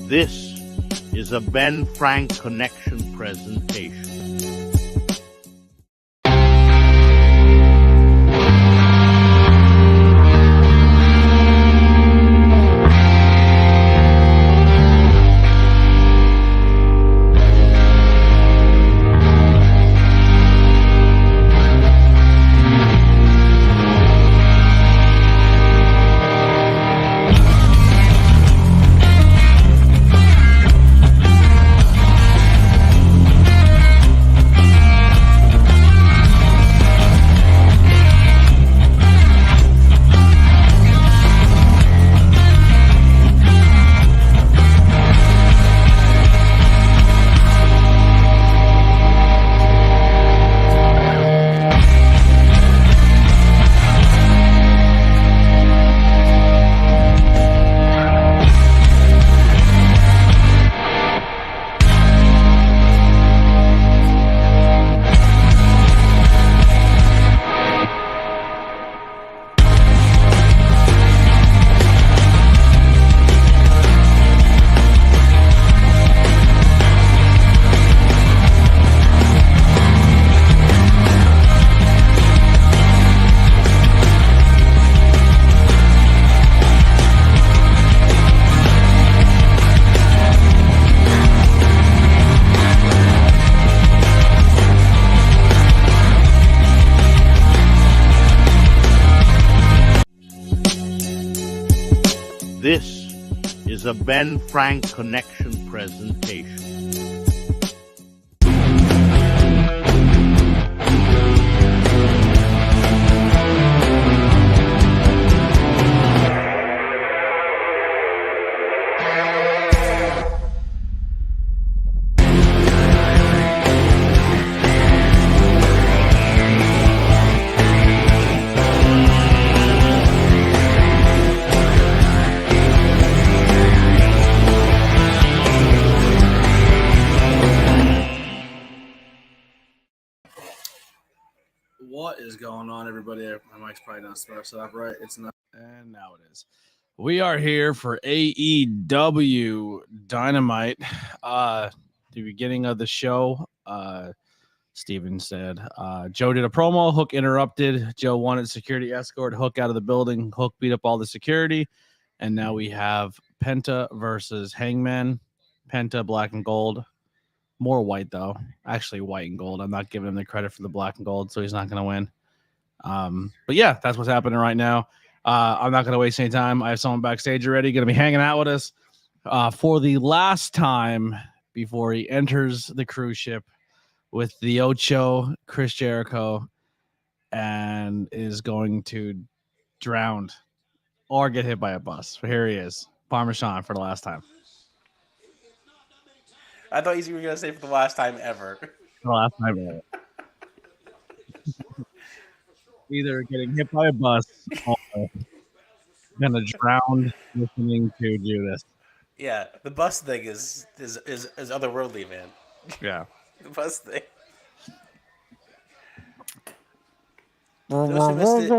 This is a Ben Frank Connection presentation. This is a Ben Frank Connection presentation. What is going on, everybody? My mic's probably not set up right. It's not, and now it is. We are here for AEW Dynamite. The beginning of the show, Steven said, Joe did a promo, Hook interrupted. Joe wanted security escort Hook out of the building. Hook beat up all the security. And now we have Penta versus Hangman. Penta, black and gold. More white, though. Actually, white and gold. I'm not giving him the credit for the black and gold, so he's not going to win. But yeah, that's what's happening right now. I'm not going to waste any time. I have someone backstage already going to be hanging out with us for the last time before he enters the cruise ship with the Ocho, Chris Jericho, and is going to drown or get hit by a bus. So here he is, Parmesan, for the last time. I thought you were going to say for the last time ever. The last time ever. Either getting hit by a bus or gonna drown listening to do this. Yeah, the bus thing is otherworldly, man. Yeah. The bus thing. Those who missed it.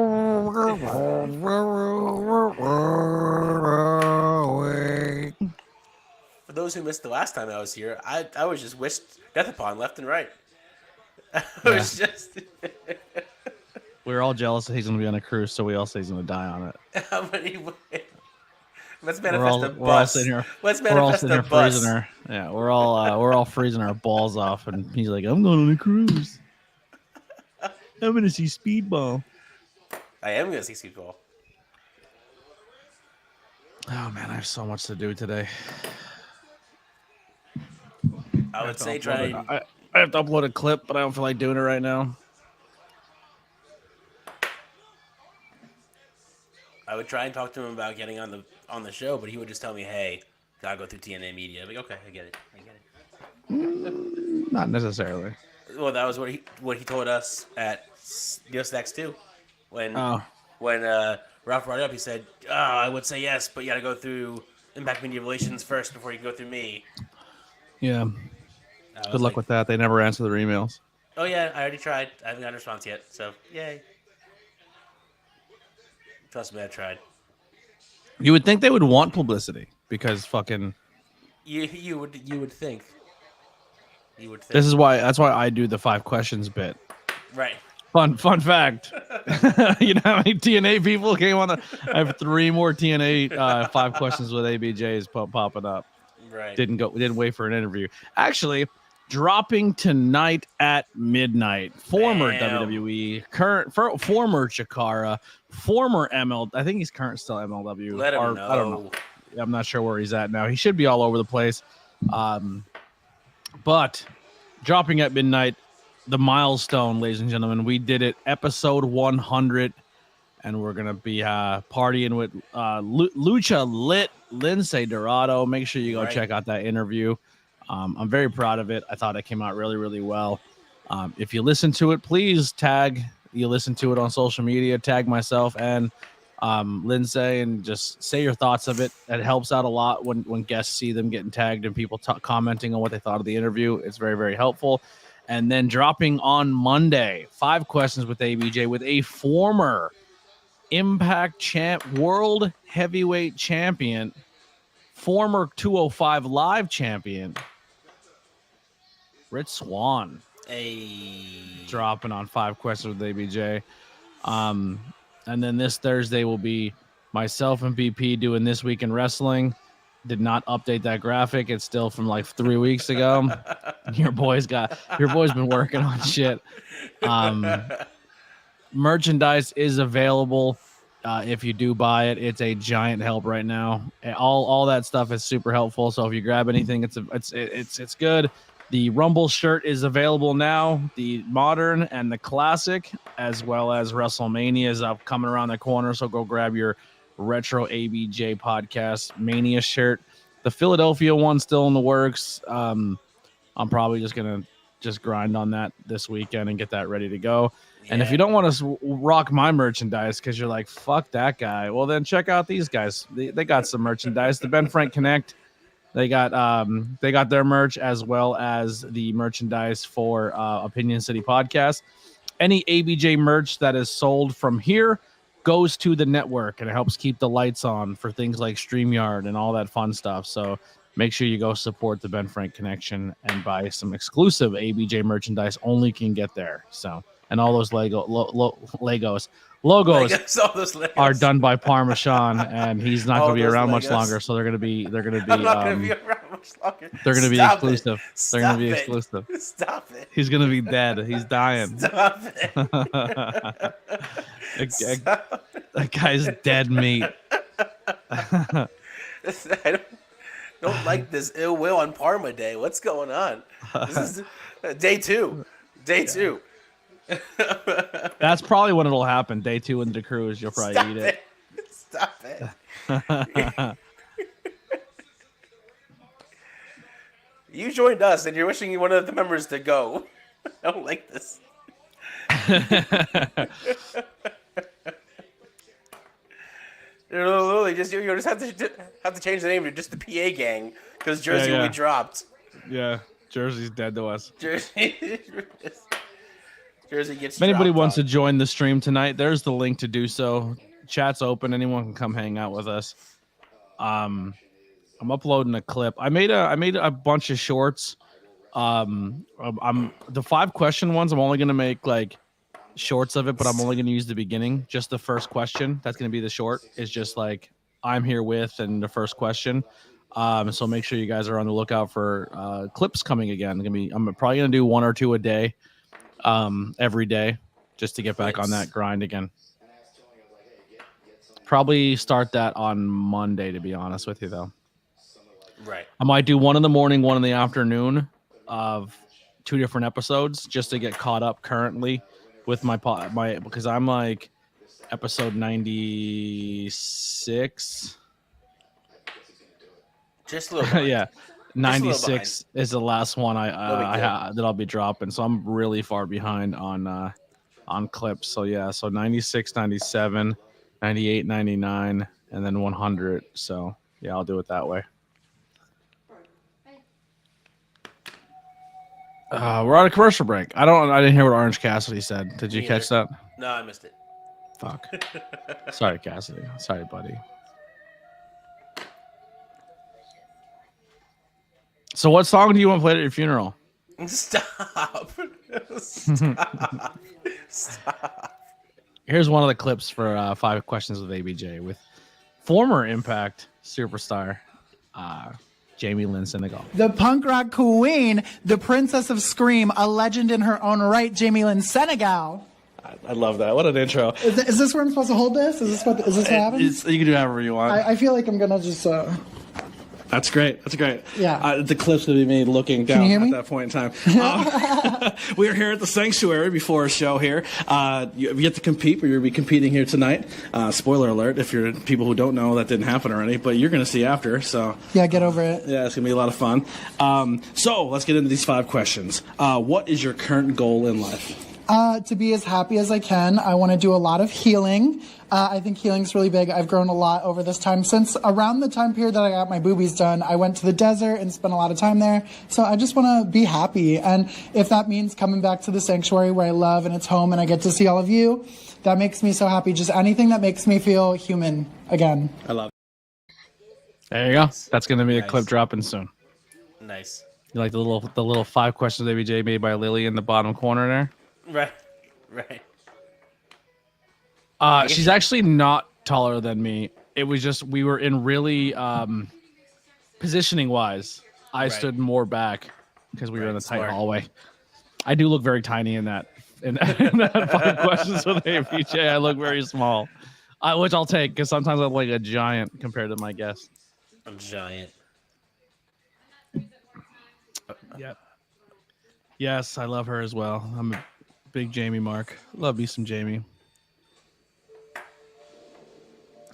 For those who missed the last time I was here, I was just wished death upon left and right. I was just. We were all jealous that he's going to be on a cruise, so we all say he's going to die on it. How many? Let's manifest a bus. We're all sitting here. Let's manifest a bus. We're all freezing our balls off, and he's like, "I'm going on a cruise. I'm going to see Speedball." I am going to see Speedball. Oh man, I have so much to do today. I would say try. I have to upload a clip, but I don't feel like doing it right now. I would try and talk to him about getting on the show, but he would just tell me, "Hey, gotta go through TNA Media." I'm like, okay, I get it. Not necessarily. Well, that was what he told us at Just Next 2 when Ralph brought it up. He said, "Oh, I would say yes, but you gotta go through Impact Media Relations first before you can go through me." Yeah. Good luck with that. They never answer their emails. Oh yeah, I already tried. I haven't got a response yet, so yay. Trust me, I tried. You would think they would want publicity because fucking You would think. You would think. That's why I do the 5 questions bit. Right. Fun fact. You know how many TNA people came on the? I have 3 more TNA 5 questions with ABJs popping up. Right. Didn't wait for an interview. Actually, dropping tonight at midnight. Former WWE, former Chikara, former ML. I think he's current still MLW. Let him know. I don't know. I'm not sure where he's at now. He should be all over the place. But dropping at midnight, the milestone, ladies and gentlemen. We did it, episode 100, and we're gonna be partying with Lucha Lit Lindsay Dorado. Make sure you go check out that interview. I'm very proud of it. I thought it came out really, really well. If you listen to it, please listen to it on social media. Tag myself and Lindsay, and just say your thoughts of it. It helps out a lot when guests see them getting tagged and people commenting on what they thought of the interview. It's very, very helpful. And then dropping on Monday, 5 questions with ABJ with a former Impact champ, world heavyweight champion, former 205 Live champion, Rich Swann. Dropping on 5 questions with ABJ. And then this Thursday will be myself and BP doing This Week in Wrestling. Did not update that graphic. It's still from like 3 weeks ago. Your boy's been working on shit. Merchandise is available. If you do buy it, it's a giant help right now. All that stuff is super helpful. So if you grab anything, it's good. The Rumble shirt is available now, the modern and the classic, as well as WrestleMania is up coming around the corner. So go grab your retro ABJ podcast Mania shirt. The Philadelphia one's still in the works. I'm probably just gonna grind on that this weekend and get that ready to go. Yeah. And if you don't want to rock my merchandise because you're like, fuck that guy, well then check out these guys. They got some merchandise. The Ben Frank Connect. They got their merch, as well as the merchandise for Opinion City Podcast. Any ABJ merch that is sold from here goes to the network, and it helps keep the lights on for things like StreamYard and all that fun stuff. So make sure you go support the Ben Frank Connection and buy some exclusive ABJ merchandise only can get there. So, and all those logos all those Legos are done by Parmesan, and he's not going to be around much longer. So they're going to be I'm not going to be around much longer. They're going to be exclusive. They're going to be exclusive. Stop it. He's going to be dead. He's dying. Stop it. That guy's dead meat. I don't like this ill will on Parma Day. What's going on? This is day 2. Day 2. That's probably when it'll happen. Day 2 in the cruise, you'll probably eat it. Stop it. You joined us, and you're wishing one of the members to go. I don't like this. You just have to change the name to just the PA gang because Jersey will be dropped. Yeah, Jersey's dead to us. Jersey gets. If anybody wants to join the stream tonight, there's the link to do so. Chat's open. Anyone can come hang out with us. I'm uploading a clip. I made a bunch of shorts. I'm the 5 question ones. I'm only gonna make like shorts of it, but I'm only gonna use the beginning. Just the first question. That's gonna be the short. Is just like I'm here with and the first question. So make sure you guys are on the lookout for clips coming again. I'm probably gonna do 1 or 2 a day. Every day, just to get back on that grind again. Probably start that on Monday, to be honest with you, though. Right. I might do 1 in the morning, 1 in the afternoon of 2 different episodes, just to get caught up currently with my because I'm like episode 96. Just a little. Yeah. 96 is the last one that I'll be dropping, so I'm really far behind on clips. So yeah, so 96, 97, 98, 99, and then 100. So yeah, I'll do it that way. We're on a commercial break. I didn't hear what Orange Cassidy said. Did you catch that? No, I missed it. Fuck. Sorry, Cassidy. Sorry, buddy. So what song do you want played at your funeral? Stop. Stop. Stop. Here's one of the clips for 5 Questions with ABJ with former Impact superstar Jamie Lynn Senegal. The punk rock queen, the princess of Scream, a legend in her own right, Jamie Lynn Senegal. I love that. What an intro. Is this where I'm supposed to hold this? Is this what happens? You can do however you want. I feel like I'm gonna just. That's great. That's great. Yeah. The clips will be made looking down at that point in time. We're here at the Sanctuary before a show here. You get to compete. We're going to be competing here tonight. Spoiler alert, if you're people who don't know, that didn't happen already, but you're going to see after. So yeah, get over it. Yeah, it's going to be a lot of fun. So let's get into these 5 questions. What is your current goal in life? To be as happy as I can. I want to do a lot of healing. I think healing's really big. I've grown a lot over this time. Since around the time period that I got my boobies done, I went to the desert and spent a lot of time there. So I just want to be happy. And if that means coming back to the Sanctuary where I love and it's home and I get to see all of you, that makes me so happy. Just anything that makes me feel human again. I love it. There you go. That's going to be a clip dropping soon. Nice. You like the little 5 Questions ABJ made by Lily in the bottom corner there? Right. She's actually not taller than me. It was just we were in really positioning wise. I stood more back because we were in the tight hallway. I do look very tiny in that. In that 5 Questions with ABJ, I look very small, which I'll take because sometimes I'm like a giant compared to my guests. I'm giant. Yep. Yes, I love her as well. I'm a big Jamie mark. Love me some Jamie.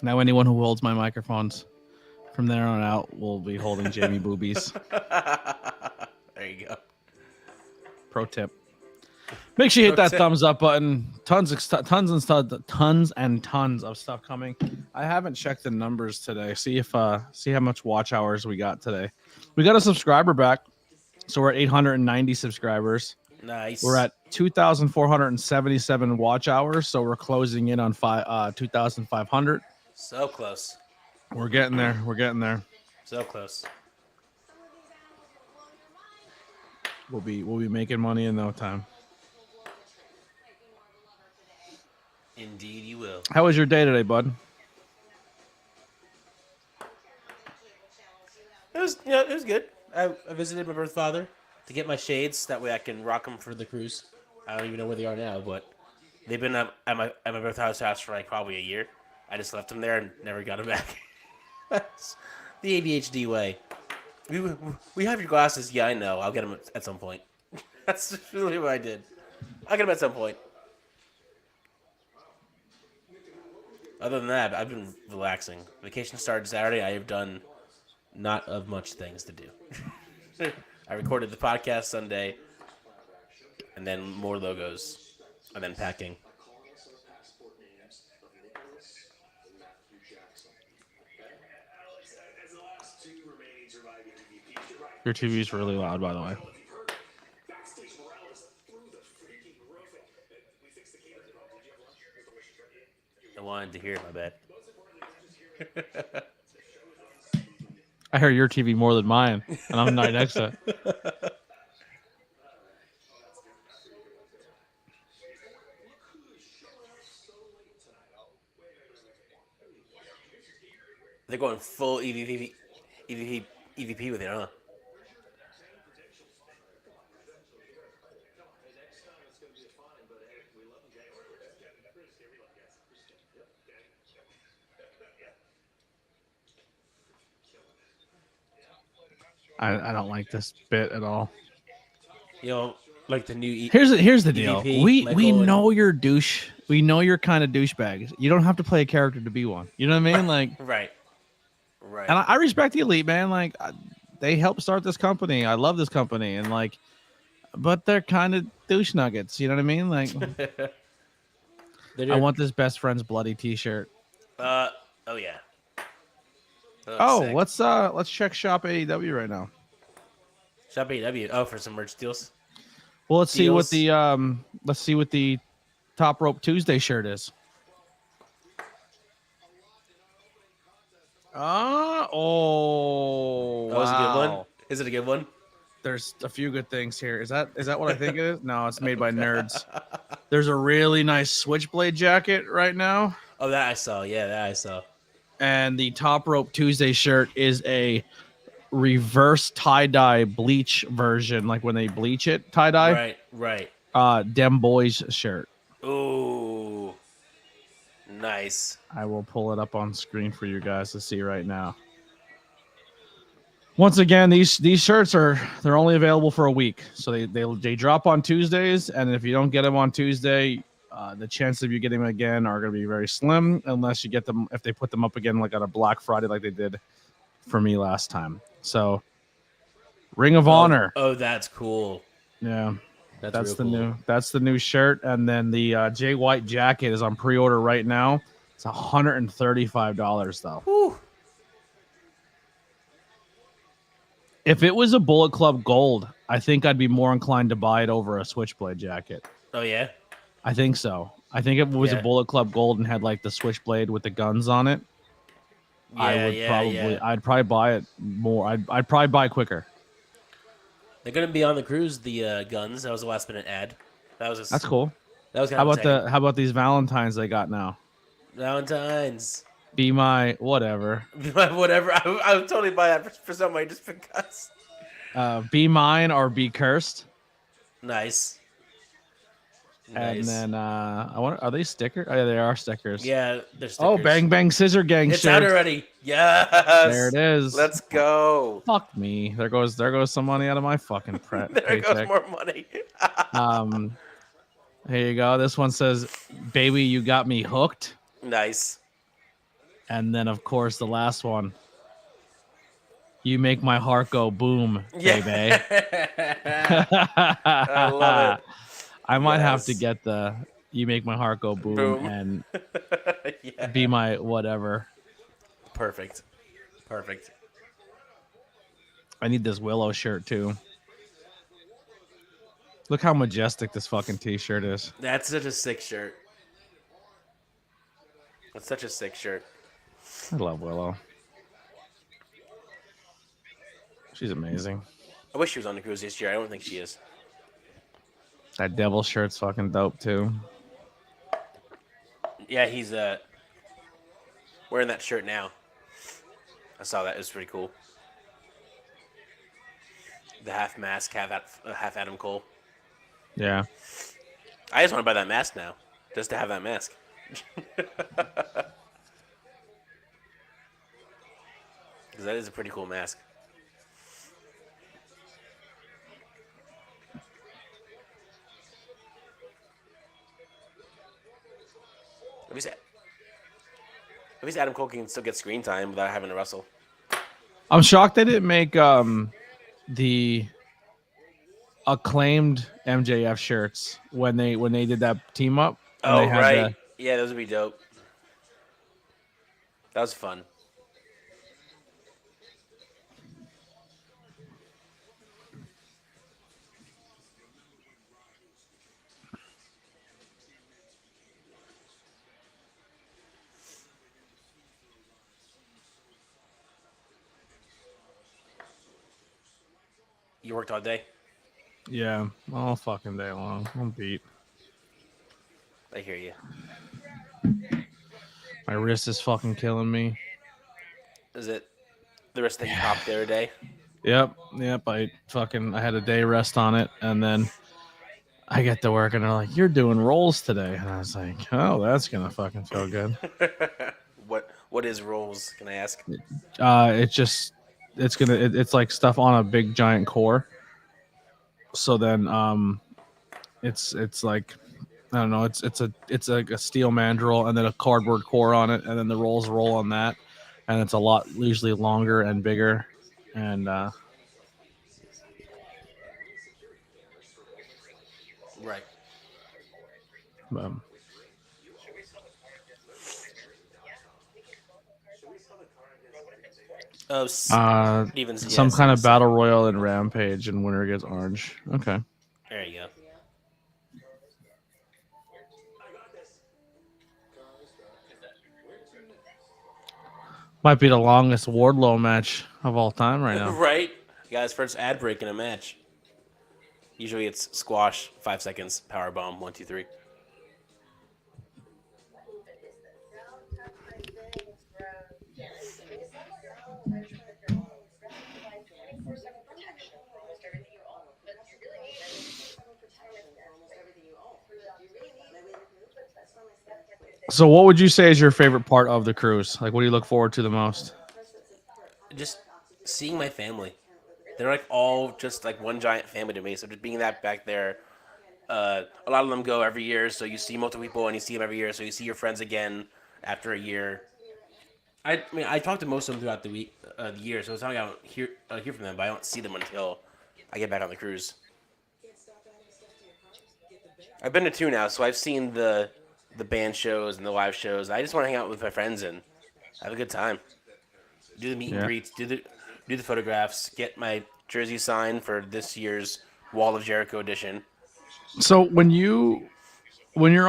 Now anyone who holds my microphones from there on out will be holding Jamie boobies. There you go. Pro tip. Make sure you hit that thumbs up button. Tons and tons of stuff coming. I haven't checked the numbers today. See how much watch hours we got today. We got a subscriber back. So we're at 890 subscribers. Nice. We're at 2,477 watch hours, so we're closing in on 2,500. So close. We're getting there. We're getting there. So close. We'll be making money in no time. Indeed, you will. How was your day today, bud? It was good. I visited my birth father to get my shades. That way I can rock them for the cruise. I don't even know where they are now, but they've been at my birth house for like probably a year. I just left them there and never got them back. That's the ADHD way. We have your glasses. Yeah, I know. I'll get them at some point. That's really what I did. I'll get them at some point. Other than that, I've been relaxing. Vacation started Saturday. I have done not of much things to do. I recorded the podcast Sunday, and then more logos, and then packing. Your TV is really loud, by the way. I wanted to hear it, my bad. I hear your TV more than mine, and I'm right next to it. They're going full EVP with it, huh? I don't like this bit at all. You know, like the new. Here's the deal. EVP, we know you're douche. We know you're kind of douchebag. You don't have to play a character to be one. You know what I mean? Like right. And I respect the Elite, man. Like they helped start this company. I love this company, and like, but they're kind of douche nuggets. You know what I mean? Like, I want this best friend's bloody T-shirt. Oh yeah. Let's check Shop AEW right now. Shop AEW. Oh, for some merch deals. Well, let's see what the Top Rope Tuesday shirt is. Oh, wow. Is it a good one? Is it a good one? There's a few good things here. Is that what I think it is? No, it's made by nerds. There's a really nice Switchblade jacket right now. Oh, that I saw. Yeah, that I saw. And the Top Rope Tuesday shirt is a reverse tie-dye bleach version, like when they bleach it, tie-dye. Right. Dem Boys shirt. Ooh. Nice. I will pull it up on screen for you guys to see right now. Once again, these shirts they're only available for a week, so they drop on Tuesdays, and if you don't get them on Tuesday, the chances of you getting them again are going to be very slim, unless you get them if they put them up again like on a Black Friday, like they did for me last time. So, Ring of Honor. Oh, that's cool. Yeah, that's the cool. That's the new shirt, and then the Jay White jacket is on pre-order right now. It's $135 though. Whew. If it was a Bullet Club Gold, I think I'd be more inclined to buy it over a Switchblade jacket. Oh, yeah? I think so. I think if it was a Bullet Club Gold and had like the Switchblade with the guns on it, I'd probably buy it more. I'd probably buy it quicker. They're going to be on the cruise, the guns. That was a last minute ad. That's cool. That was how about these Valentines they got now? Valentines. Be my whatever. Be my whatever. I would totally buy that for somebody just because. Be mine or be cursed. Nice. And then I wonder, are they stickers? Oh, yeah, they are stickers. Yeah, they're stickers. Oh, Bang Bang Scissor Gang. It's out already. Yes. There it is. Let's go. Fuck me. There goes some money out of my fucking there goes more money. Here you go. This one says, "Baby, you got me hooked." Nice. And then, of course, the last one. You make my heart go boom, baby. I love it. I might have to get the "You make my heart go boom" and be my whatever. Perfect. I need this Willow shirt too. Look how majestic this fucking t-shirt is. That's such a sick shirt. That's such a sick shirt. I love Willow. She's amazing. I wish she was on the cruise this year. I don't think she is. That devil shirt's fucking dope too. Yeah, he's wearing that shirt now. I saw that. It was pretty cool. The half mask, half Adam Cole. Yeah. I just want to buy that mask now, just to have that mask. Because that is a pretty cool mask. At least Adam Cole can still get screen time without having to wrestle. I'm shocked they didn't make the acclaimed MJF shirts when they did that team up. Oh, right. Yeah, those would be dope. That was fun. You worked all day? Yeah, all fucking day long. I'm beat. I hear you. My wrist is fucking killing me. Is it the wrist that you popped the other day? Yep. I had a day rest on it, and then I get to work, and they're like, "You're doing rolls today," and I was like, "Oh, that's gonna fucking feel good." What is rolls? Can I ask? It's like stuff on a big giant core. So then it's like, I don't know, it's like a steel mandrel and then a cardboard core on it, and then the rolls roll on that, and it's a lot usually longer and bigger, and right. Some kind of battle royal and Rampage, and winner gets orange. Okay. There you go. Might be the longest Wardlow match of all time right now. Right? Got his first ad break in a match. Usually it's squash, 5 seconds, power bomb, 1, 2, 3. So, what would you say is your favorite part of the cruise? Like, what do you look forward to the most? Just seeing my family. They're like all just like one giant family to me. So just being that back there, a lot of them go every year. So you see multiple people and you see them every year. So you see your friends again after a year. I mean, I talk to most of them throughout the week, the year. So it's not like I don't hear from them, but I don't see them until I get back on the cruise. I've been to 2 now, so I've seen the band shows and the live shows. I just want to hang out with my friends and have a good time. Do the meet and greets, do the photographs, get my jersey signed for this year's Wall of Jericho edition. So when you're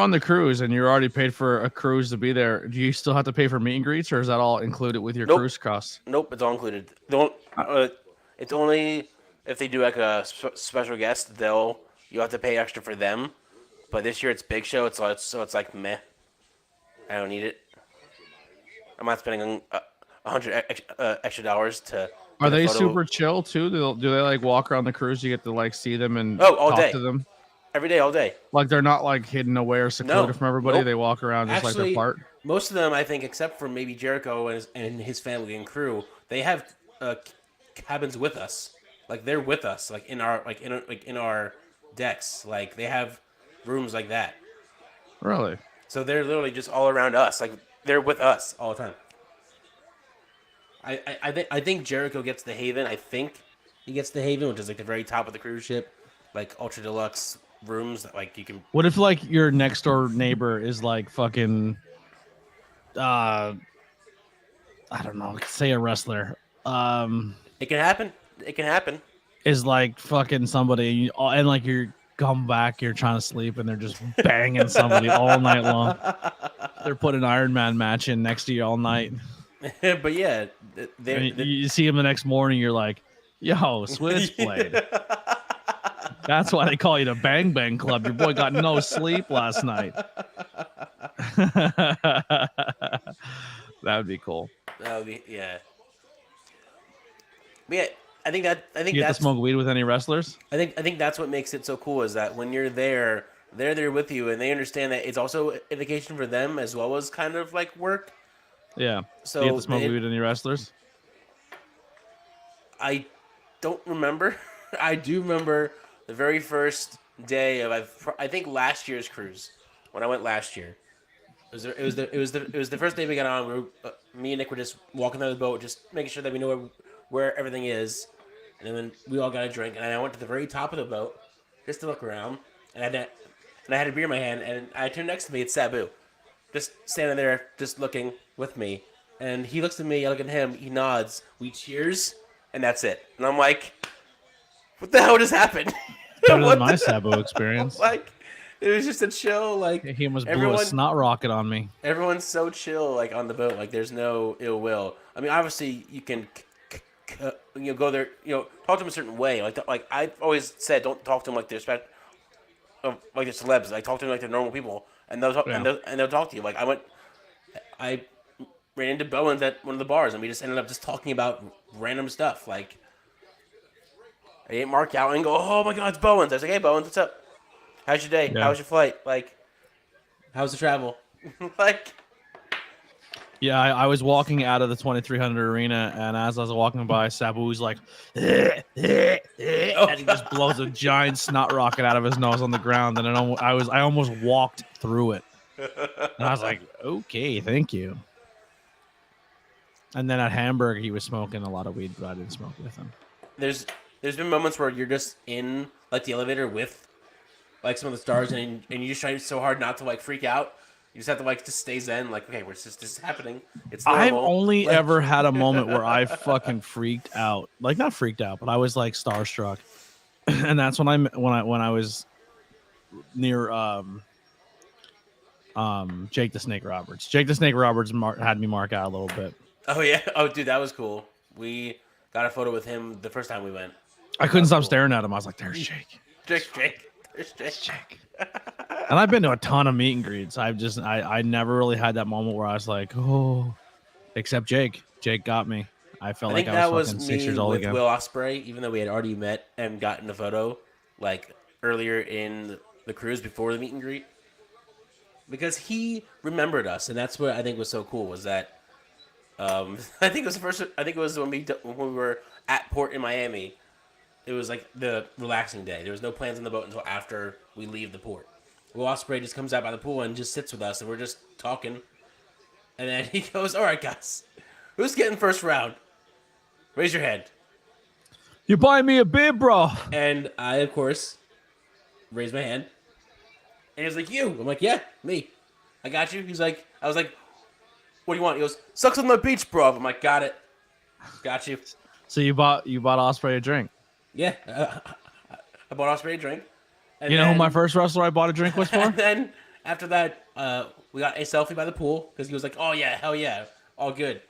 on the cruise and you're already paid for a cruise to be there, do you still have to pay for meet and greets, or is that all included with your cruise costs? Nope, it's all included. It's only if they do like a special guest, you have to pay extra for them. But this year it's Big Show, so it's like meh. I don't need it. I'm not spending $100 extra dollars to. Are they super chill too? Do they like walk around the cruise? You get to like see them and all talk day. to them every day, all day. Like they're not like hidden away or secluded from everybody. Nope. They walk around just like they're part. Most of them, I think, except for maybe Jericho and his family and crew, they have cabins with us. Like they're with us, like in our decks. Like they have rooms like that. Really? So they're literally just all around us. Like they're with us all the time. I think Jericho gets the Haven. I think he gets the Haven, which is like the very top of the cruise ship, like ultra deluxe rooms that like you can. What if like your next door neighbor is like fucking, I don't know, say a wrestler. It can happen. It can happen. Is like fucking somebody, and like you're come back, you're trying to sleep, and they're just banging somebody all night long. They're putting an Iron Man match in next to you all night. But yeah, you see him the next morning, you're like, yo, Switchblade. That's why they call you the Bang Bang Club. Your boy got no sleep last night. That would be cool. That would be, yeah. But yeah, I think you get to smoke weed with any wrestlers? I think that's what makes it so cool is that when you're there, they're there with you, and they understand that it's also a vacation for them as well as kind of like work. Yeah. So you get to smoke weed with any wrestlers? I don't remember. I do remember the very first day of I think last year's cruise when I went last year. It was the first day we got on. We were, me and Nick were just walking down the boat, just making sure that we know where everything is. And then we all got a drink, and I went to the very top of the boat just to look around. And I had a beer in my hand, and I turned next to me. It's Sabu, just standing there, just looking with me. And he looks at me, I look at him, he nods, we cheers, and that's it. And I'm like, what the hell just happened? Better than my Sabu experience. Like, it was just a chill, like... He almost blew a snot rocket on me. Everyone's so chill, like, on the boat. Like, there's no ill will. I mean, obviously, you can... go there, talk to them a certain way. Like I've always said, don't talk to them like they're like they're celebs. Like talk to them like they're normal people, and they'll talk, and they'll talk to you. Like I ran into Bowens at one of the bars, and we just ended up just talking about random stuff. Like I ate Mark out and go, oh my God, it's Bowens. I was like, hey Bowens, what's up? How's your day? Yeah. How's your flight? Like, how's the travel? Like. Yeah, I was walking out of the 2300 arena, and as I was walking by, Sabu's like, and he just blows a giant snot rocket out of his nose on the ground, and I almost walked through it. And I was like, okay, thank you. And then at Hamburg, he was smoking a lot of weed, but I didn't smoke with him. There's been moments where you're just in like the elevator with like some of the stars, and you just try so hard not to like freak out. You just have to just stay zen, like, okay, this is happening. It's normal. I've only ever had a moment where I fucking freaked out. Like not freaked out, but I was like starstruck. And that's when I was near Jake the Snake Roberts. Jake the Snake Roberts had me mark out a little bit. Oh yeah. Oh dude, that was cool. got a photo with him the first time we went. I couldn't stop staring at him. I was like, "There's Jake. There's Jake." And I've been to a ton of meet and greets. I never really had that moment where I was like, "Oh," except Jake. Jake got me. I felt like I was fucking 6 years old with again. Will Ospreay, even though we had already met and gotten a photo like earlier in the cruise before the meet and greet, because he remembered us, and that's what I think was so cool. Was that I think it was the first. I think it was when we were at port in Miami. It was like the relaxing day. There was no plans on the boat until after we leave the port. Will Ospreay just comes out by the pool and just sits with us, and we're just talking. And then he goes, "All right, guys, who's getting first round? Raise your hand." You buying me a beer, bro? And I, of course, raised my hand. And he was like, "You." I'm like, "Yeah, me. I got you." He's like, I was like, "What do you want?" He goes, "Sucks on the beach, bro." I'm like, "Got it. Got you." So you bought Ospreay a drink? Yeah. I bought Ospreay a drink. And you know who my first wrestler I bought a drink was for? And then after that, we got a selfie by the pool because he was like, "Oh, yeah, hell yeah. All good."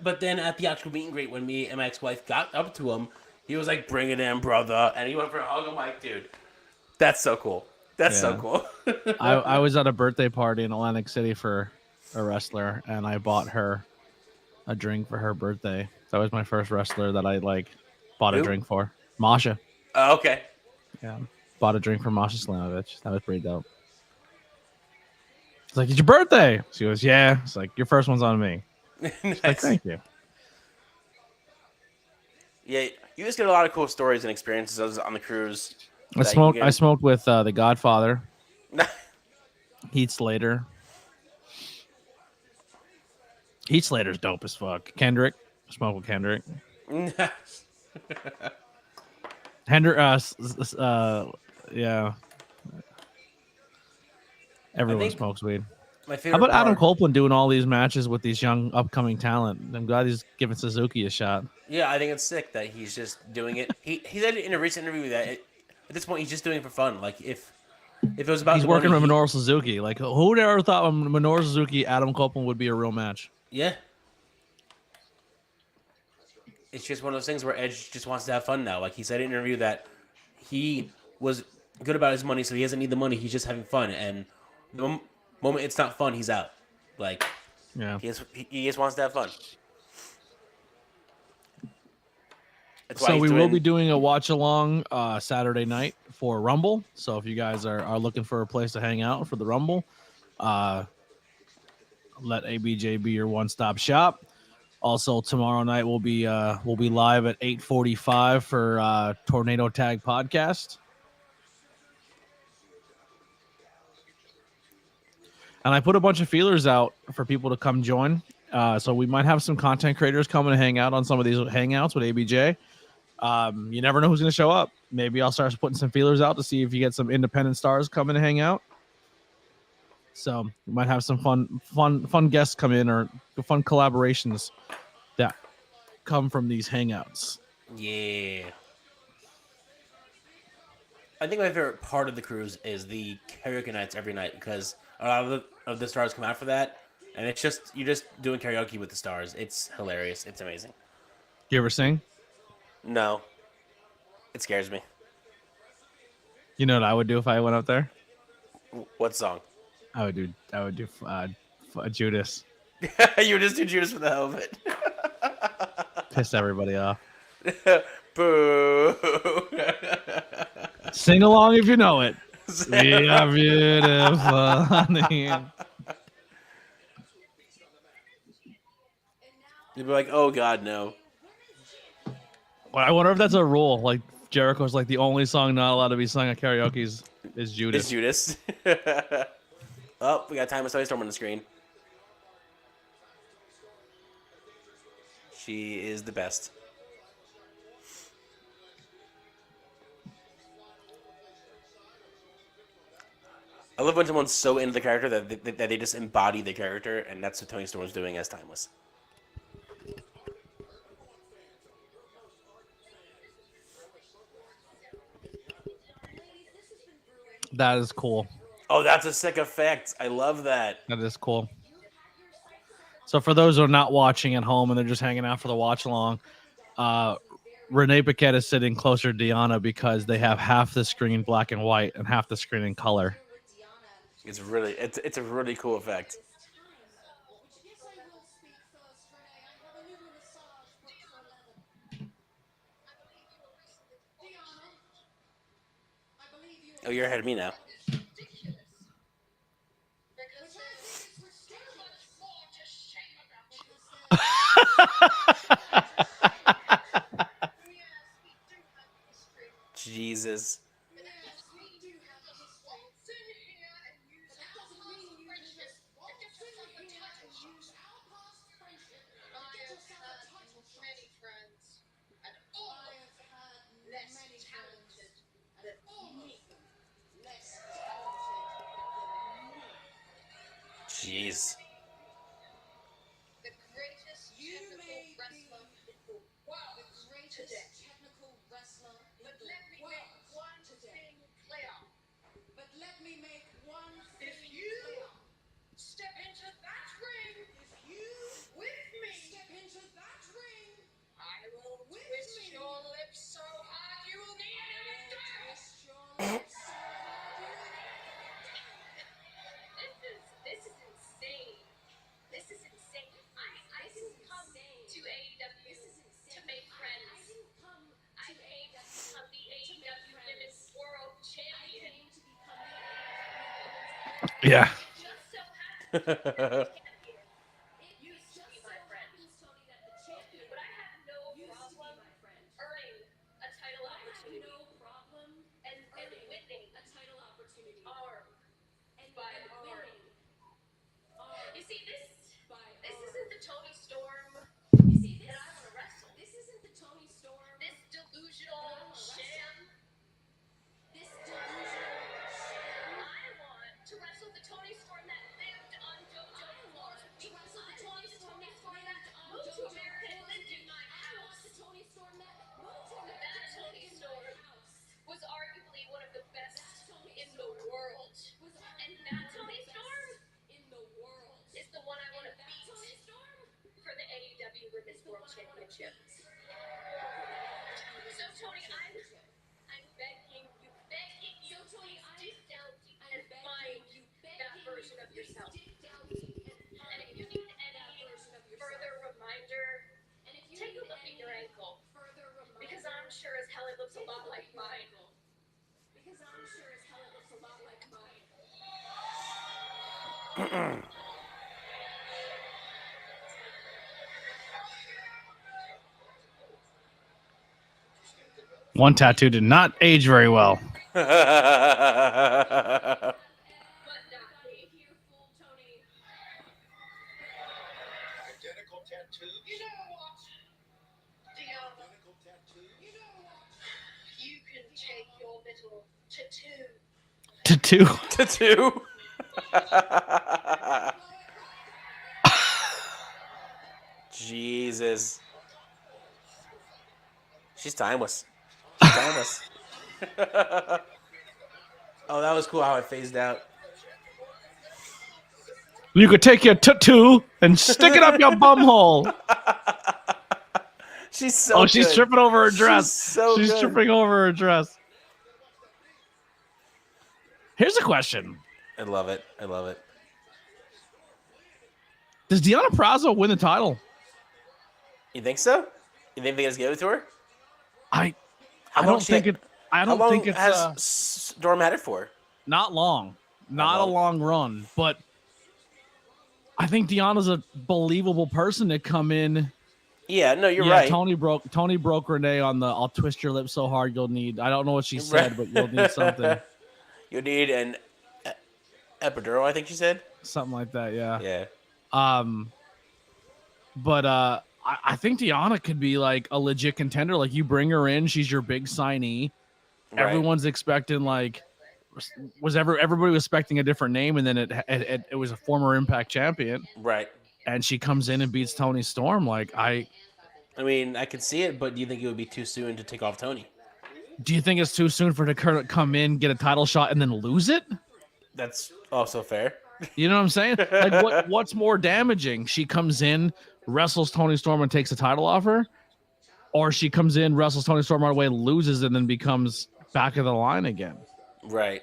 But then at the actual meet and greet, when me and my ex-wife got up to him, he was like, "Bring it in, brother." And he went for a hug. I'm like, "Dude, that's so cool. That's so cool." I was at a birthday party in Atlantic City for a wrestler, and I bought her a drink for her birthday. That was my first wrestler that I bought a drink for. Masha. Oh, okay. Yeah. Bought a drink for Masha Slamovich. That was pretty dope. It's like, "It's your birthday." She goes, "Yeah." It's like, "Your first one's on me." Nice. Like, "Thank you." Yeah, you just get a lot of cool stories and experiences on the cruise. I smoked with the Godfather, Heath Slater. Heath Slater's dope as fuck. Kendrick, smoked with Kendrick. Yeah. Everyone smokes weed. My favorite. How about Adam Copeland doing all these matches with these young upcoming talent? I'm glad he's giving Suzuki a shot. Yeah, I think it's sick that he's just doing it. He said in a recent interview that at this point he's just doing it for fun. Like if it was about he's working with Minoru Suzuki. Like, who would ever thought Minoru Suzuki, Adam Copeland would be a real match? Yeah. It's just one of those things where Edge just wants to have fun now. Like he said in an interview that he was good about his money, so he doesn't need the money. He's just having fun, and the moment it's not fun, he's out. Like, yeah, he just wants to have fun. So we will be doing a watch along Saturday night for Rumble. So if you guys are looking for a place to hang out for the Rumble, let ABJ be your one-stop shop. Also, tomorrow night we'll be live at 8:45 for Tornado Tag Podcast. And I put a bunch of feelers out for people to come join. So we might have some content creators coming to hang out on some of these hangouts with ABJ. You never know who's going to show up. Maybe I'll start putting some feelers out to see if you get some independent stars coming to hang out. So we might have some fun guests come in or fun collaborations that come from these hangouts. Yeah. I think my favorite part of the cruise is the karaoke nights every night because a lot of the stars come out for that, and it's just you're just doing karaoke with the stars. It's hilarious. It's amazing. Do you ever sing? No. It scares me. You know what I would do if I went up there? What song? I would do Judas. You would just do Judas for the hell of it. Piss everybody off. Boo. Sing along if you know it. We are beautiful. You'd be like, "Oh God, no." Well, I wonder if that's a rule. Like Jericho's like the only song not allowed to be sung at karaoke is Judas. It's Judas. Oh, we got Time of Storm on the screen. She is the best. I love when someone's so into the character that they just embody the character, and that's what Toni Storm's doing as Timeless. That is cool. Oh, that's a sick effect. I love that. That is cool. So for those who are not watching at home and they're just hanging out for the watch along, Renee Paquette is sitting closer to Deanna because they have half the screen black and white and half the screen in color. It's a really cool effect. Oh, you're ahead of me now. Jesus. Jeez. Yeah. One tattoo did not age very well. Tattoo. Jesus. She's timeless. She's timeless. Oh, that was cool how it phased out. You could take your tattoo and stick it up your bum hole. She's so good. She's tripping over her dress. She's good. tripping over her dress. Here's a question. I love it. I love it. Does Deanna Prazo win the title? You think so? You think they just give it to her? I don't think it's. Has Storm had it for? Not long. Not a long run, but I think Deanna's a believable person to come in. Yeah, no, you're right. Tony broke Renee on the "I'll twist your lips so hard you'll need." I don't know what she said, but you'll need something. You need an epidural, I think she said. Something like that, yeah. Yeah. But I think Deanna could be like a legit contender. Like you bring her in, she's your big signee. Right. Everyone's expecting everybody was expecting a different name, and then it was a former Impact champion. Right. And she comes in and beats Toni Storm. I mean, I could see it, but do you think it would be too soon to take off Toni? Do you think it's too soon for her to come in, get a title shot, and then lose it? That's also fair. You know what I'm saying? Like, what's more damaging? She comes in, wrestles Toni Storm, and takes the title off her, Or she comes in, wrestles Toni Storm right away, loses, and then becomes back of the line again. Right.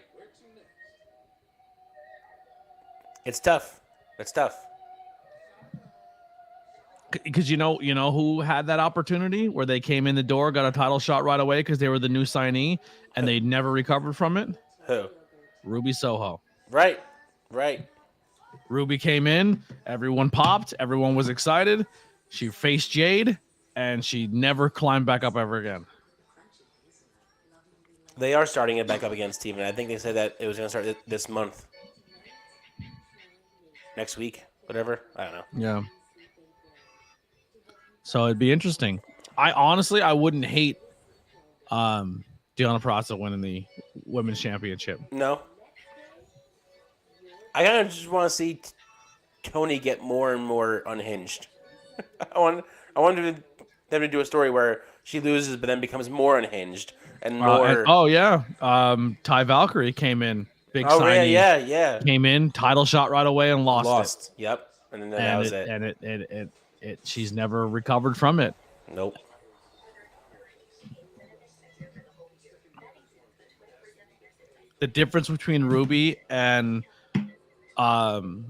It's tough. It's tough. Because you know who had that opportunity where they came in the door, got a title shot right away because they were the new signee, and they never recovered from it. Who? Ruby Soho. Right. Ruby came in, everyone popped, everyone was excited. She faced Jade, and she never climbed back up ever again. They are starting it back up again, Steven. I think they said that it was going to start this month. Next week, whatever. I don't know. Yeah. So it'd be interesting. I wouldn't hate Deonna Purrazzo winning the women's championship. No. I kind of just want to see Tony get more and more unhinged. I want them to do a story where she loses but then becomes more unhinged and more. Ty Valkyrie came in, big signing. Yeah. Came in, title shot right away and lost it. Yep, and then that was it. And she's never recovered from it. Nope. The difference between Ruby and Deonna,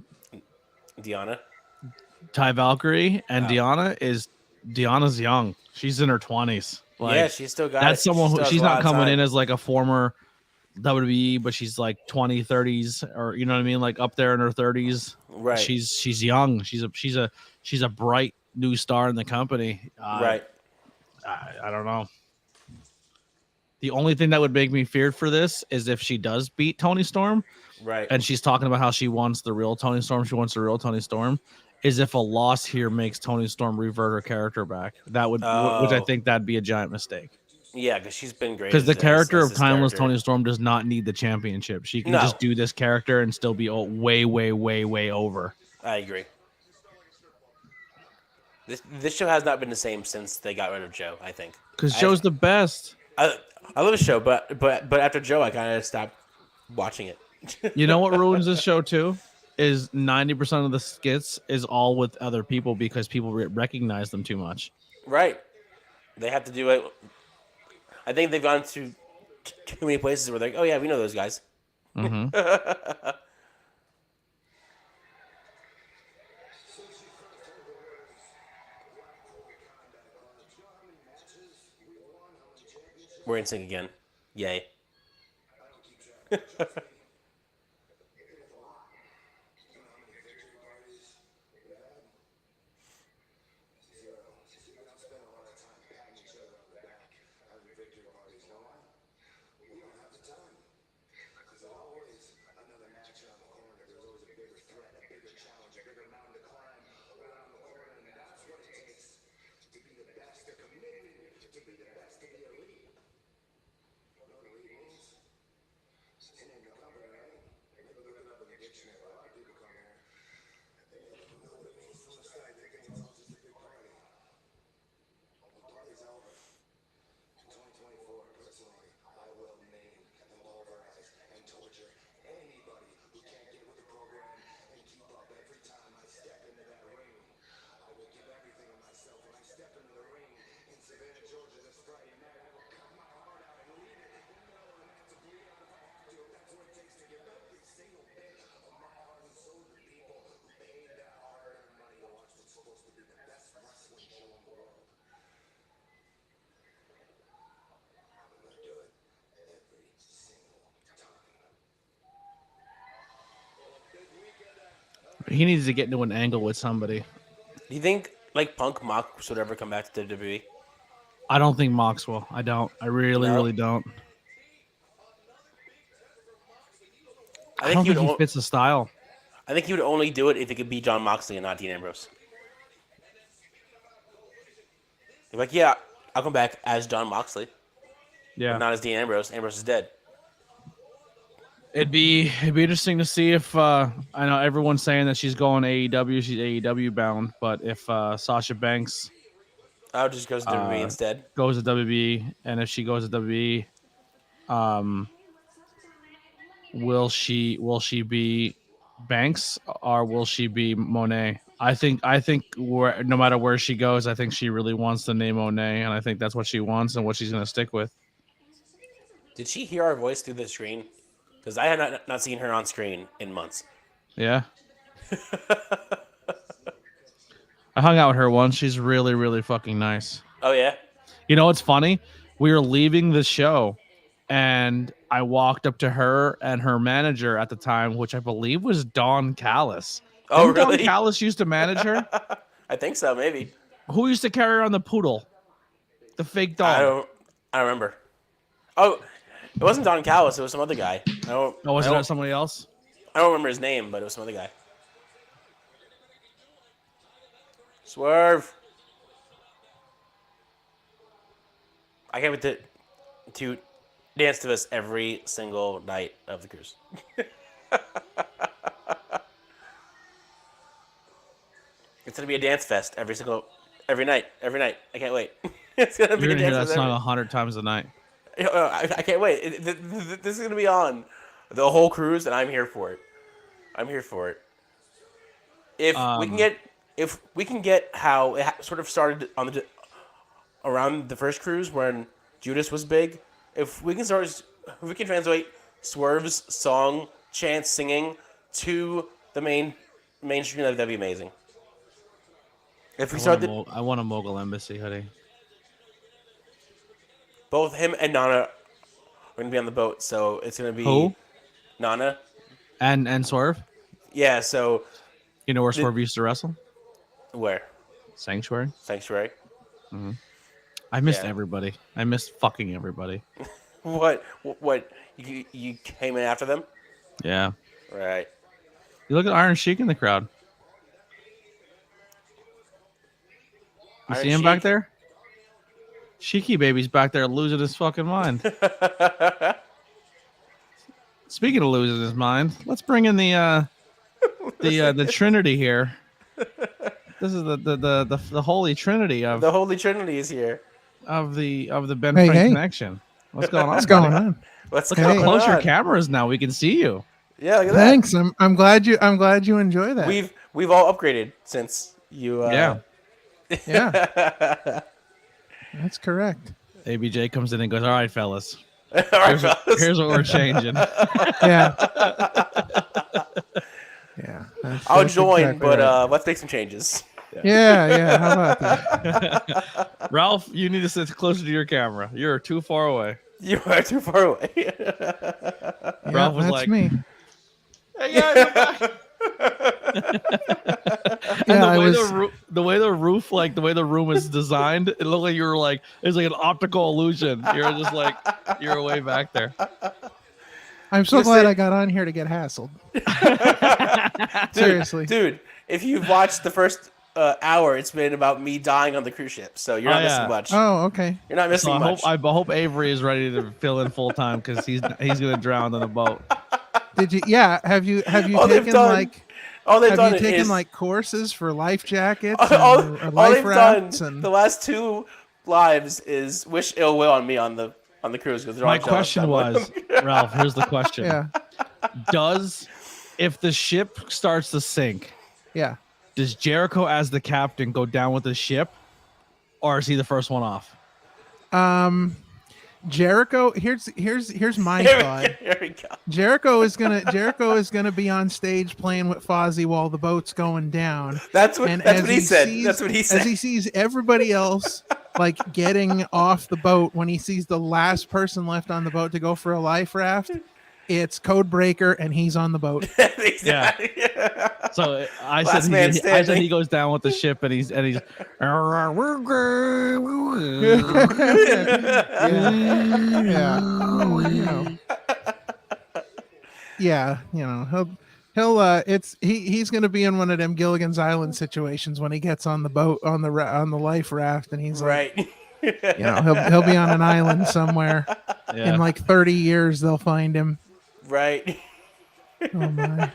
Ty Valkyrie and Deonna is Deonna's young. She's in her 20s. Yeah, she's still got. That's someone who she's not coming in as like a former WWE, but she's like 20, 30s, or you know what I mean, like up there in her 30s. Right. She's young. She's a bright new star in the company. Right. I don't know. The only thing that would make me feared for this is if she does beat Toni Storm. Right. And she's talking about how she wants the real Toni Storm. She wants the real Toni Storm. Is if a loss here makes Toni Storm revert her character back. That would, which I think that'd be a giant mistake. Yeah, because she's been great. Because the character of Timeless Toni Storm does not need the championship. She can just do this character and still be way, way, way, way over. I agree. This show has not been the same since they got rid of Joe, I think. Because Joe's the best. I love the show, but after Joe, I kind of stopped watching it. You know what ruins this show too? Is 90% of the skits is all with other people because people recognize them too much. Right. They have to do it. I think they've gone to too many places where they're like, oh yeah, we know those guys. Mm-hmm. We're in sync again. Yay. He needs to get into an angle with somebody. Do you think like Punk Mox would ever come back to WWE? I don't think Mox will. I don't. I really don't. I don't think he fits the style. I think he would only do it if he could beat Jon Moxley and not Dean Ambrose. You're like, yeah, I'll come back as Jon Moxley. Yeah. But not as Dean Ambrose. Ambrose is dead. It'd be interesting to see if I know everyone's saying that she's going AEW, she's AEW bound, but if Sasha Banks just goes to WWE instead. Goes to WWE, and if she goes to WWE, will she be Banks or will she be Monet? I think no matter where she goes, I think she really wants the name Monet, and I think that's what she wants and what she's going to stick with. Did she hear our voice through the screen? Because I had not seen her on screen in months. Yeah. I hung out with her once. She's really, really fucking nice. Oh, yeah? You know what's funny? We were leaving the show, and I walked up to her and her manager at the time, which I believe was Dawn Callis. Oh, Didn't really? Dawn Callis used to manage her? I think so, maybe. Who used to carry around the poodle? The fake dog. I don't remember. Oh, it wasn't Don Callis. It was some other guy. Was it somebody else? I don't remember his name, but it was some other guy. Swerve. I can't wait to dance to this every single night of the cruise. It's gonna be a dance fest every night. I can't wait. It's gonna be You're a gonna hear dance that fest song 100 times a night. I can't wait. This is gonna be on the whole cruise, and I'm here for it. If we can get how it sort of started around the first cruise when Judas was big. If we can translate Swerve's song, chant, singing to the mainstream, that'd be amazing. If we I want a Mogul Embassy hoodie. Both him and Nana are gonna be on the boat, so it's gonna be Who? Nana and Swerve. Yeah, so you know where Swerve used to wrestle? Where? Sanctuary. Mm-hmm. I missed everybody. I missed fucking everybody. What? You came in after them? Yeah. Right. You look at Iron Sheik in the crowd. You see him back there? Sheiky baby's back there losing his fucking mind. Speaking of losing his mind, let's bring in the Trinity here. This is the Holy Trinity of the Holy Trinity is here of the Ben Frank connection. What's going on? What's going on? Let's look how close your cameras now. We can see you. Yeah, look at Thanks. that. I'm glad you enjoy that. We've all upgraded since you. Yeah. That's correct. ABJ comes in and goes, "All right, fellas. Here's what we're changing." Yeah. I'll join, exactly but let's make some changes. Yeah. How about that? Ralph, you need to sit closer to your camera. You're too far away. You are too far away. Ralph was that's like, me. Hey guys, the way the roof, like the way the room is designed, it looked like you were like it's like an optical illusion. You're just like you're way back there. I'm so glad I got on here to get hassled. Seriously, dude. If you've watched the first hour, it's been about me dying on the cruise ship, so you're not missing much. Oh, okay. You're not missing much. I hope Avery is ready to fill in full time because he's gonna drown on the boat. Did you? Yeah. Have you taken like courses for life jackets? All life they've rafts done the last 2 lives is wish ill will on me on the cruise. My question was, Ralph. Here's the question. Yeah. If the ship starts to sink, does Jericho as the captain go down with the ship, or is he the first one off? Jericho, here's my thought. Here we go. Jericho is gonna be on stage playing with Fozzy while the boat's going down. That's what he said. That's what he said. As he sees everybody else like getting off the boat, when he sees the last person left on the boat to go for a life raft, it's Code Breaker and he's on the boat. Exactly. Yeah. So I said he goes down with the ship and he's he's gonna be in one of them Gilligan's Island situations when he gets on the boat on the life raft and he's right. He'll be on an island somewhere. In like 30 years they'll find him. Right. Oh my.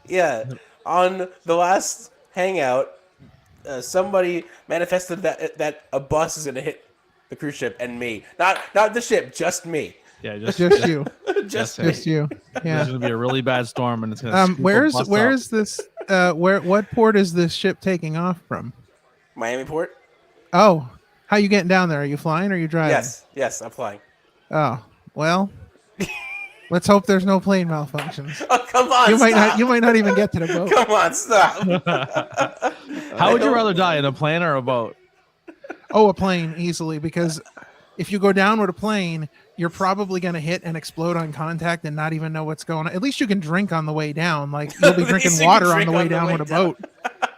Yeah. On the last Hangout, somebody manifested that a bus is gonna hit the cruise ship and me. Not the ship, just me. Yeah, just you. just you. Yeah. There's gonna be a really bad storm and it's gonna. Where is this? What port is this ship taking off from? Miami Port. Oh, how you getting down there? Are you flying or are you driving? Yes, I'm flying. Oh, well, let's hope there's no plane malfunctions. Oh, come on! You might not even get to the boat. Come on, stop. How would you rather die, in a plane or a boat? Oh, a plane easily, because if you go down with a plane, you're probably going to hit and explode on contact and not even know what's going on. At least you can drink on the way down. Like, you'll be drinking water on the way down with a boat.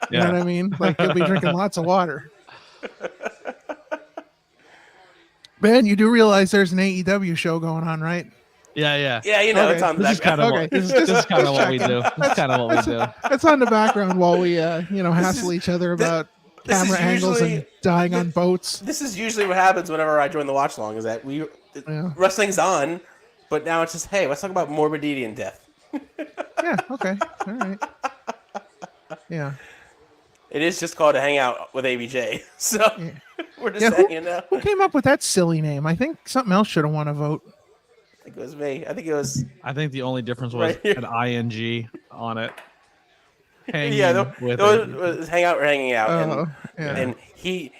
You know what I mean? Like, you'll be drinking lots of water. Ben, you do realize there's an AEW show going on, right? Yeah. Yeah, you know, Okay. it's on the This is kind background. of this is kind of what we do. This is kind of what we do. It's on the background while we, hassle each other about this is camera angles usually- and dying on boats. This is usually what happens whenever I join the watch along. Is that wrestling's on, but now it's just, hey, let's talk about morbidity and death. Yeah, okay. All right. Yeah. It is just called a Hangout with ABJ, so we're just hanging out. Who came up with that silly name? I think something else should have won a vote. I think it was me. I think it was. I think the only difference was Right an ing on it. Yeah, with it was Hangout or Hanging Out, Yeah. and he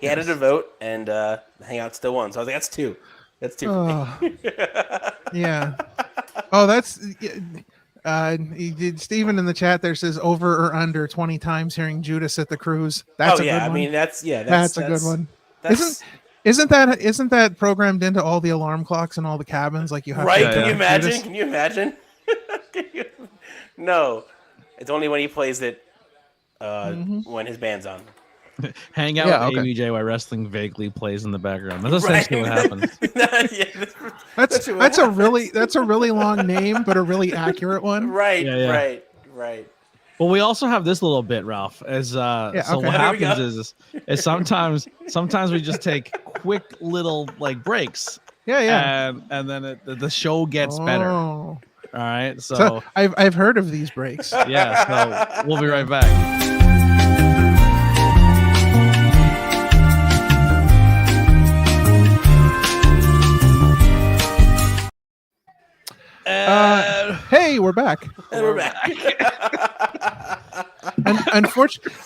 added a vote, and the Hangout still won. So I was like, that's two. That's two. Oh. Yeah. Oh, that's Steven in the chat there says over or under 20 times hearing Judas at the cruise. That's a good one. I mean that's a good one. That's, Isn't that programmed into all the alarm clocks and all the cabins? Like you have right? to Can you imagine? Judas? Can you imagine? No, it's only when he plays it when his band's on. Hang out Yeah, with okay. ABJ while wrestling vaguely plays in the background. That's essentially what happens. That's a really long name, but a really accurate one. Right, Yeah. right. Well, we also have this little bit, Ralph. So okay. what There we happens is sometimes we just take quick little like breaks. Yeah. And then the show gets better. All Oh. right. So So I've heard of these breaks. yeah. So we'll be right back. Hey, we're back. And we're back.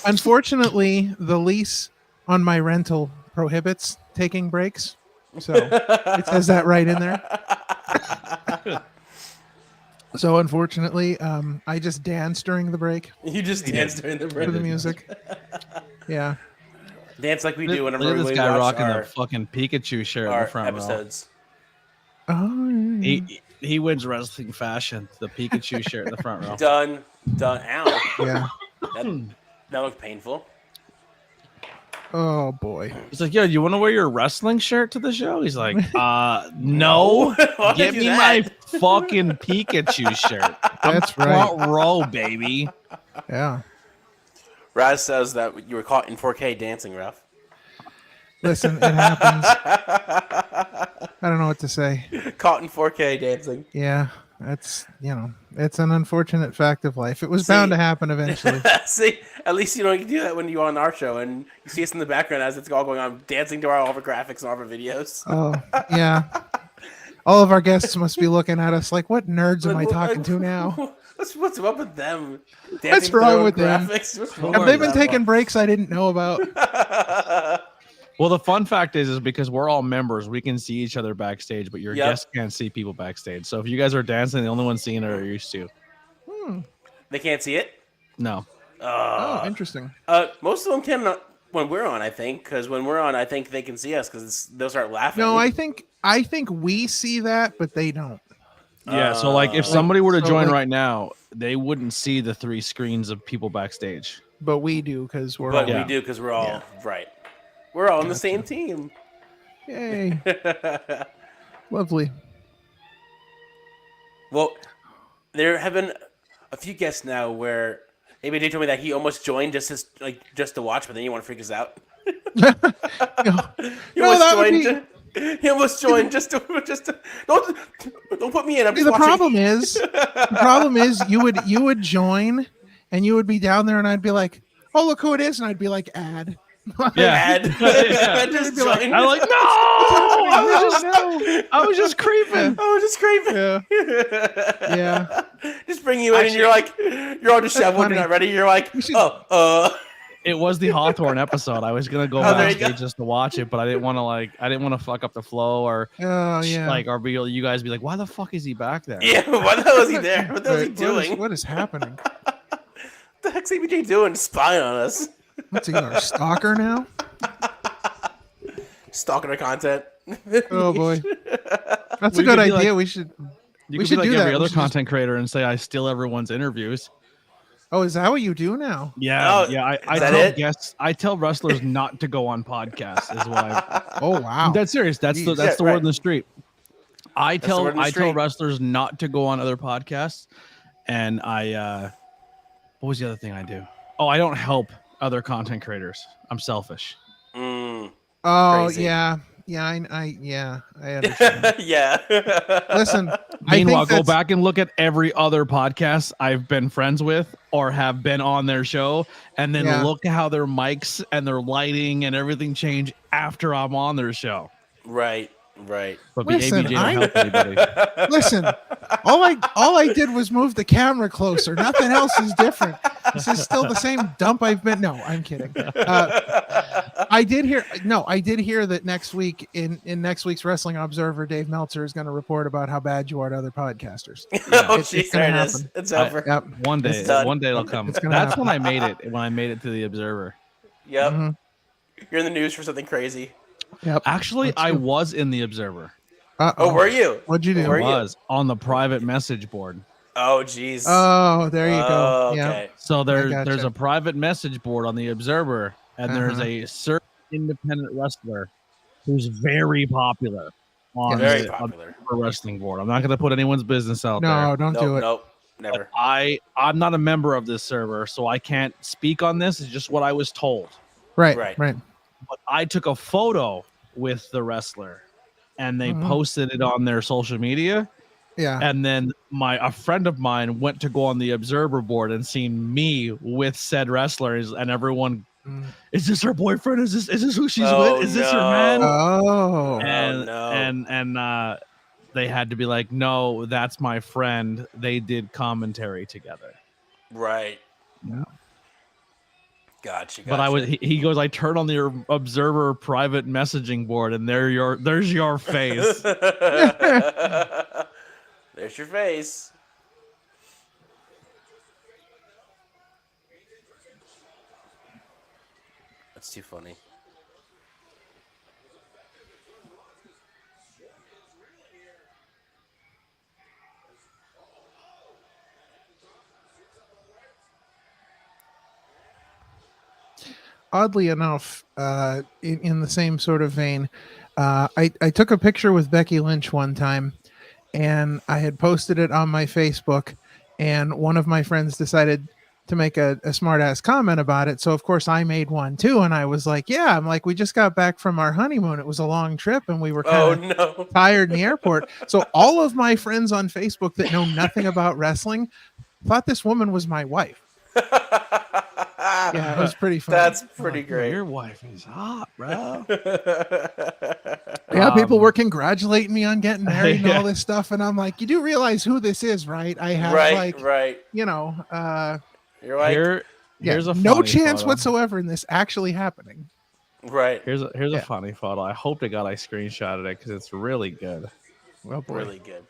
Unfortunately, the lease on my rental prohibits taking breaks. So it says that right in there. So unfortunately, I just dance during the break You just dance during the break. for the music. Yeah. Dance like we do whenever Look at we this guy watch rocking our, the fucking Pikachu shirt in our the front row. episodes. Oh, He wins wrestling fashion. The Pikachu shirt in the front row. Done. Ow. yeah. That looked painful. Oh boy. He's like, yo, you want to wear your wrestling shirt to the show? He's like, no. Why Give do me that? my fucking Pikachu shirt. That's right. Front row, baby. Yeah. Raz says that you were caught in 4K dancing, Ralph. Listen, it happens. I don't know what to say. Caught in 4K dancing. Yeah. That's, it's an unfortunate fact of life. It was bound to happen eventually. See, at least you can do that when you're on our show and you see us in the background as it's all going on, dancing to all of our graphics and all of our videos. Oh, yeah. All of our guests must be looking at us like, what nerds am I talking to now? What's up with them? Dancing What's to their wrong own with them? graphics? What's Have wrong they with been them? taking breaks I didn't know about? Well, the fun fact is because we're all members, we can see each other backstage, but your guests can't see people backstage. So if you guys are dancing, the only one seeing it are used to. They can't see it? No. Oh, interesting. Most of them can when we're on, I think, because when we're on, I think they can see us because they'll start laughing. No, I think we see that, but they don't. Yeah, so like if somebody were to so, join like- right now, they wouldn't see the 3 screens of people backstage. But we do because we're But all we do because we're all right. We're all on the same team. Yay. Lovely. Well, there have been a few guests now where ABJ told me that he almost joined just to watch, but then you want to freak us out. He almost joined just to don't put me in. I'm just The watching. problem is you would join and you would be down there and I'd be like, oh, look who it is. And I'd be like, add. Yeah. Ben just Be like, joined. I'm like, no, I was just creeping. Yeah. Just bring you in, and you're like, you're all disheveled, funny. you're not ready. You're like, should- It was the Hawthorne episode. I was gonna go Oh, there you backstage just to watch it, but I didn't want to fuck up the flow or Oh yeah. or be you guys be like, why the fuck is he back there? yeah. Why the hell is he there? What the hell is he Right, doing? What is happening? What the heck's ABJ doing? Spying on us? What's he, our stalker now? Stalking our content? Oh boy, that's a We good could be idea. like- we should. You We could should be like do every that. We other should just- content creator and say I steal everyone's interviews. Oh, is that what you do now? Yeah, Oh, yeah. I is that tell it? guests, I tell wrestlers not to go on podcasts. Is what I. Oh wow. I'm dead serious. That's the Jeez. that's the Yeah, word right. in the street. I the word in the tell street. wrestlers not to go on other podcasts, and I. What was the other thing I do? Oh, I don't help other content creators. I'm selfish. Mm, Oh Crazy. yeah. I understand. yeah. Listen, Meanwhile, I go think back and look at every other podcast I've been friends with or have been on their show, and then Yeah. look how their mics and their lighting and everything change after I'm on their show. Right. But Listen, ABJ don't help anybody. Listen, all I did was move the camera closer. Nothing else is different. This is still the same dump I've been. No, I'm kidding. I did hear that next week in next week's Wrestling Observer, Dave Meltzer is going to report about how bad you are to other podcasters. Oh, It's jeez, gonna there it is. happen. It's over. Yep. One day, It's done. it'll come. It's gonna That's happen. when I made it. When I made it to the Observer. Yep. Mhm. You're in the news for something crazy. Yep. Actually, I was in the Observer. Oh, were you? What'd you do? Were you? Was on the private message board. Oh, jeez. Oh, there you go. Oh, Yeah. okay. So gotcha. there's a private message board on the Observer, and there's Uh-huh. a certain independent wrestler who's very popular on Very the popular. Observer wrestling board. I'm not going to put anyone's business out there. No, don't do it. Nope. Never. I'm not a member of this server, so I can't speak on this. It's just what I was told. Right. Right. But I took a photo with the wrestler, and they Mhm. posted it on their social media. Yeah. And then a friend of mine went to go on the Observer board and seen me with said wrestlers, and everyone, Mm. is this her boyfriend? Is this who she's Oh, with? Is this her no. man? Oh. and no. and they had to be like, no, that's my friend. They did commentary together. Right. Yeah. Gotcha. But he goes, I turn on the Observer private messaging board, and there's your face. There's your face. That's too funny. Oddly enough, in the same sort of vein, I took a picture with Becky Lynch one time, and I had posted it on my Facebook, and one of my friends decided to make a smart ass comment about it. So of course I made one too, and I was like, yeah, I'm like, we just got back from our honeymoon. It was a long trip, and we were kind of no. tired in the airport. So all of my friends on Facebook that know nothing about wrestling thought this woman was my wife. Yeah, it was pretty funny. That's pretty Yo, great. your wife is hot, bro. Yeah, people Um, were congratulating me on getting married and Yeah. all this stuff, and I'm like, you do realize who this is, right? I have Right. you know, You're like, Here's a no funny chance photo. whatsoever in this actually happening. right. Here's Yeah. a funny photo. I hope to God I screenshotted it because it's really good. Well, boy. Really good.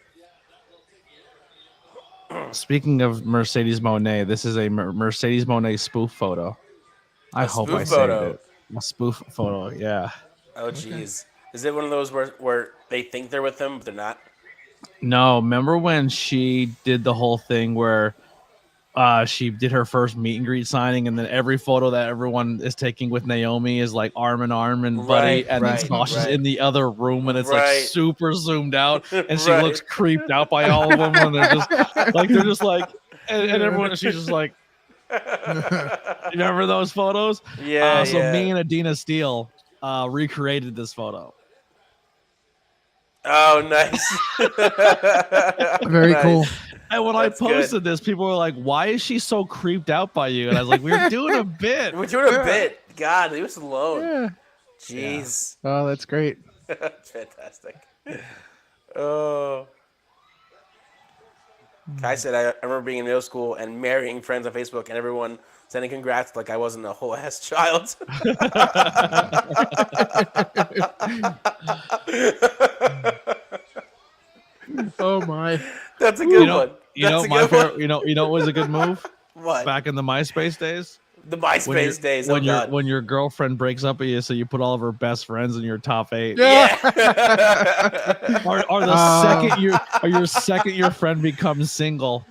Speaking of Mercedes Moné, this is a Mercedes Moné spoof photo. I hope I spoof saved photo. it. A spoof photo, yeah. Oh, jeez. Is it one of those where they think they're with him, but they're not? No, remember when she did the whole thing where she did her first meet and greet signing, and then every photo that everyone is taking with Naomi is like arm in arm and buddy, Right, and then right, Sasha's right. in the other room, and it's like Right. super zoomed out, and she Right. looks creeped out by all of them, and they're just like, and everyone, she's just like, remember those photos? Yeah. So yeah. me and Adina Steele recreated this photo. Oh, nice. Very Nice. cool. And when That's I good. posted this, people were like, "Why is she so creeped out by you?" And I was like, "We're doing a bit." We're doing a bit. God, leave us alone. Yeah. Jeez. Oh, that's great. Fantastic. Oh. Kai said, I remember being in middle school and marrying friends on Facebook and everyone sending congrats like I wasn't a whole ass child. Oh my. That's a good one. You know, my favorite. You know what was a good move? What? Back in the MySpace days. The MySpace days. When your girlfriend breaks up with you, so you put all of her best friends in your top 8. Yeah. or your second your friend becomes single,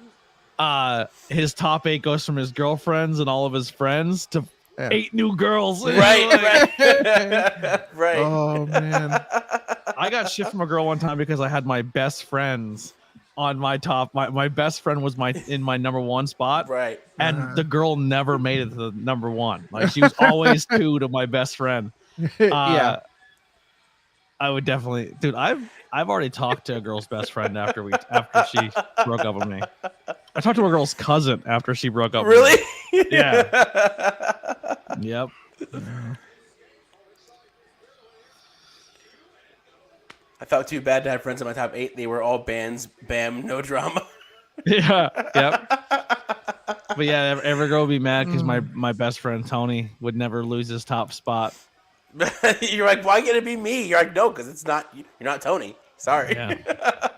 his top 8 goes from his girlfriends and all of his friends to 8 new girls. Right. Right. Oh man. I got shit from a girl one time because I had my best friends on my top. My best friend was in my number 1 spot. Right. And the girl never made it to the number 1. Like she was always 2 to my best friend. Yeah. I would definitely, dude. I've already talked to a girl's best friend after she broke up with me. I talked to a girl's cousin after she broke up. Really? With me. Yeah. Yep. I felt too bad to have friends in my top 8. They were all bands. Bam, no drama. Yeah. Yep. But yeah, every girl would be mad because my best friend Tony would never lose his top spot. You're like, why can't it be me? You're like, no, because it's not. You're not Tony. Sorry. Yeah.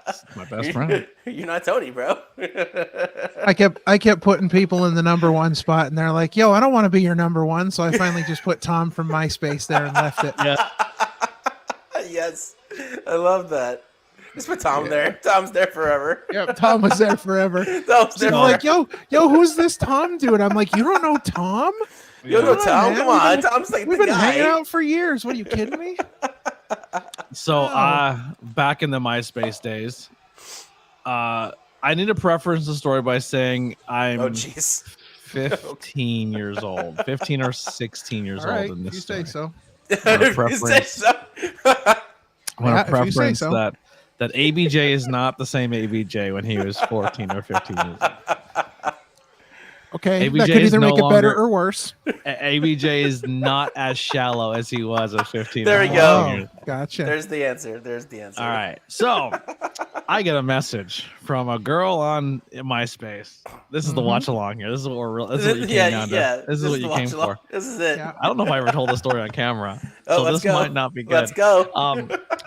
It's my best friend. You're not Tony, bro. I kept putting people in the number 1 spot, and they're like, "Yo, I don't want to be your number 1," so I finally just put Tom from MySpace there and left it. Yeah. Yes, I love that. Just put Tom there. Tom's there forever. Yep, Tom was there forever. Tom's there. Like, yo, who's this Tom dude? I'm like, you don't know Tom? You don't know Tom? Come on, Tom's like we've the been guy. hanging out for years. What are you kidding me? So, back in the MySpace days, I need to preference the story by saying I'm 15 years old, 15 or 16 years All right, old in this you story. say so. I want to preference so. that ABJ is not the same ABJ when he was 14 or 15 years old. Okay, ABJ that could is either no make it better longer- or worse. ABJ is not as shallow as he was at 15. There or we 14 go. years. Gotcha. There's the answer. All right. So I get a message from a girl on MySpace. This is the watch along here. This is what this is what you came down to. This is what you came for. This is it. Yeah. I don't know if I ever told the story on camera. Oh, So let's this go. might not be good. Let's go.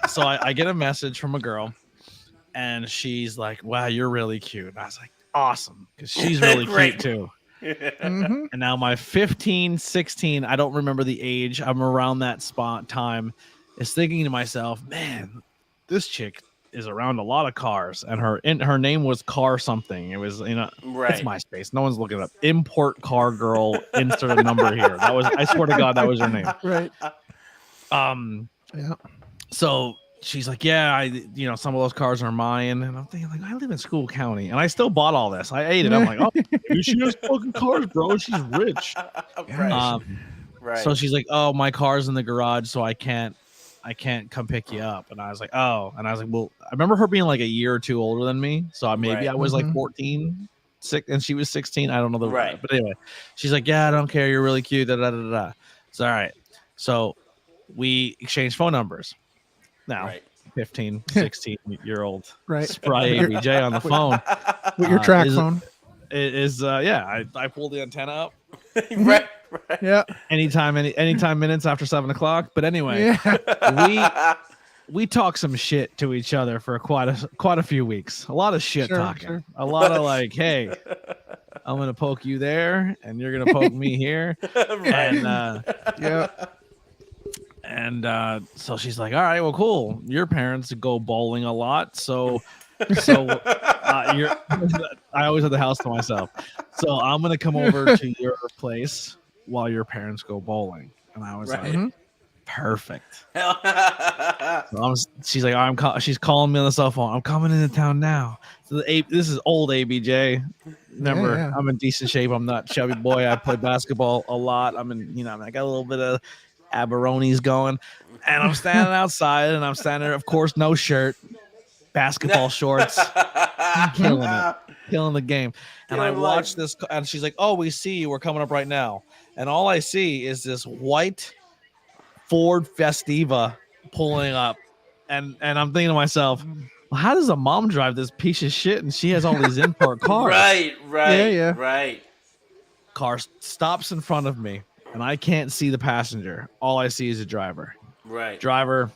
So I get a message from a girl and she's like, "Wow, you're really cute." And I was like, "Awesome." Because she's really Great. cute too. Mhm. And now my 15, 16, I don't remember the age. I'm around that spot time is thinking to myself, man, this chick is around a lot of cars. And her name was Car something. It was, Right. it's MySpace. No one's looking it up. Import Car Girl, insert a number here. That was, I swear to God, that was her name. Right. Yeah. So she's like, yeah, some of those cars are mine. And I'm thinking, like, I live in School County. And I still bought all this. I ate it. I'm like, oh, maybe she has fucking cars, bro. She's rich. Right. So she's like, oh, my car's in the garage, so I can't come pick you up. And I was like, oh. And I was like, well, I remember her being like a year or two older than me. So maybe I was like 14, and she was 16. I don't know Right. But anyway, she's like, yeah, I don't care. You're really cute. Da, da, da, da. So all right. So we exchanged phone numbers. Now, 15, 16-year-old Right. spry ABJ on the phone. With your track phone. I pulled the antenna up. Right. Yeah. Anytime minutes after 7 o'clock. But anyway, Yeah. we talk some shit to each other for quite a few weeks. A lot of shit talking. Sure. A lot of like, hey, I'm gonna poke you there, and you're gonna poke me here. And Yeah. and so she's like, all right, well, cool. Your parents go bowling a lot, so I always have the house to myself. So I'm gonna come over to your place while your parents go bowling. And I was like, perfect. So she's like, she's calling me on the cell phone. I'm coming into town now. So this is old ABJ. Remember, Yeah. I'm in decent shape. I'm not chubby boy. I play basketball a lot. I got a little bit of aberonis going, and I'm standing outside, and I'm standing there, of course, no shirt. basketball shorts, killing the game. And I watched this, and she's like, "Oh, we see you. We're coming up right now." And all I see is this white Ford Festiva pulling up, and I'm thinking to myself, well, how does a mom drive this piece of shit and she has all these import cars? Right. Car stops in front of me, and I can't see the passenger. All I see is a driver. Right. Driver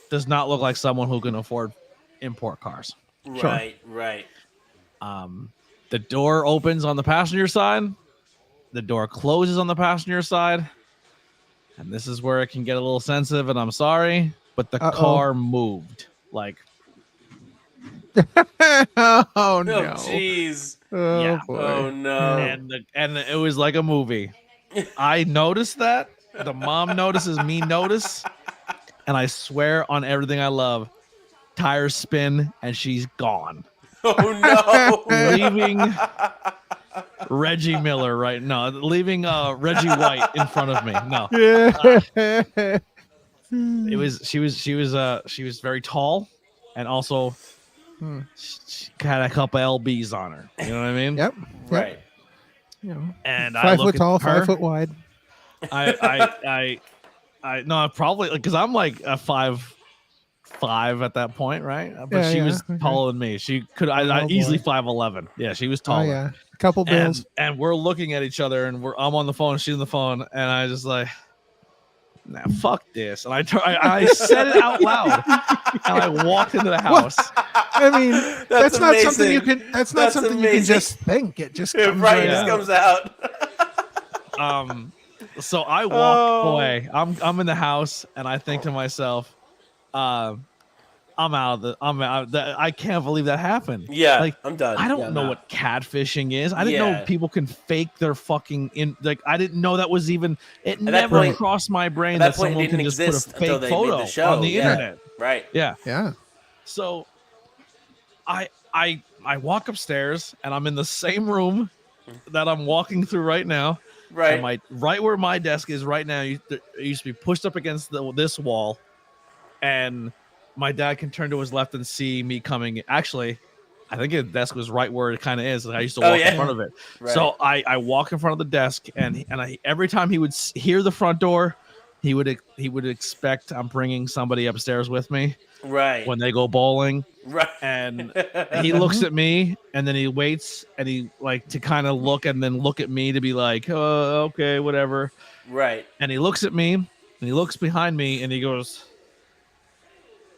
does not look like someone who can afford import cars. Right. The door opens on the passenger side. The door closes on the passenger side. And this is where it can get a little sensitive, and I'm sorry, but the car moved. Like, oh no! Jeez. Yeah. Boy. Oh no! And it was like a movie. I noticed that. The mom notices me notice, and I swear on everything I love, tires spin and she's gone. Oh no! Leaving Reggie Miller leaving Reggie White in front of me. No. She was very tall, and also she had a couple LBs on her. You know what I mean? Yep. Right. And 5 foot tall, 5 foot wide. I no, probably because I'm like a 5'5" at that point, right? But she was taller than me. She could I easily 5'11". Yeah, she was taller. Oh yeah, a couple bills. And we're looking at each other, and I'm on the phone, she's on the phone, and I just like, nah, fuck this. And I said it out loud, and I walked into the house. I mean, that's not amazing. something you can. That's not something you can just think. It just comes It just comes out. So I walk away. I'm in the house, and I think to myself, I'm out. I can't believe that happened. Yeah, like I'm done. I don't know what catfishing is. I didn't know people can fake their fucking in. Like I didn't know that was even. It never crossed my brain that someone can just put a fake photo on the internet. Right. Yeah. Yeah. So I walk upstairs, and I'm in the same room that I'm walking through right now. Right. And right where my desk is right now, it used to be pushed up against this wall, and my dad can turn to his left and see me coming. Actually, I think his desk was right where it kind of is. I used to walk in front of it. Right. So I walk in front of the desk, and every time he would hear the front door, he would expect I'm bringing somebody upstairs with me. Right. When they go bowling. Right. And he looks at me, and then he waits, and he like to kind of look, and then look at me to be like, oh, okay, whatever. Right. And he looks at me, and he looks behind me, and he goes,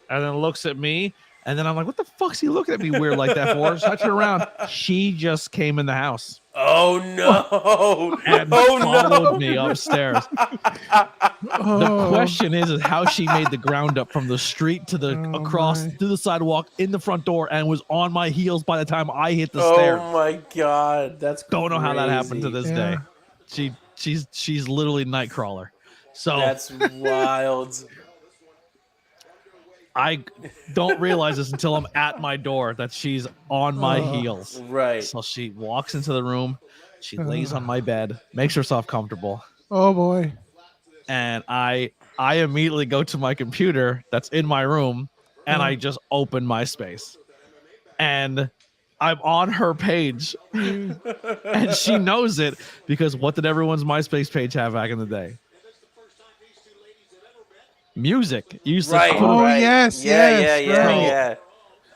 and then looks at me, and then I'm like, what the fuck's he looking at me weird like that for? So I turn around. She just came in the house. Oh no! And followed me upstairs. The question is how she made the ground up from the street to the across to the sidewalk in the front door, and was on my heels by the time I hit the stairs. Oh my god, that's don't know how that happened to this day. She's literally Nightcrawler. So that's wild. I don't realize this until I'm at my door that she's on my heels. Right. So she walks into the room. She lays on my bed, makes herself comfortable. Oh boy. And I immediately go to my computer that's in my room, and I just open MySpace. And I'm on her page. And she knows it because what did everyone's MySpace page have back in the day? Music. You used to yes. Yeah.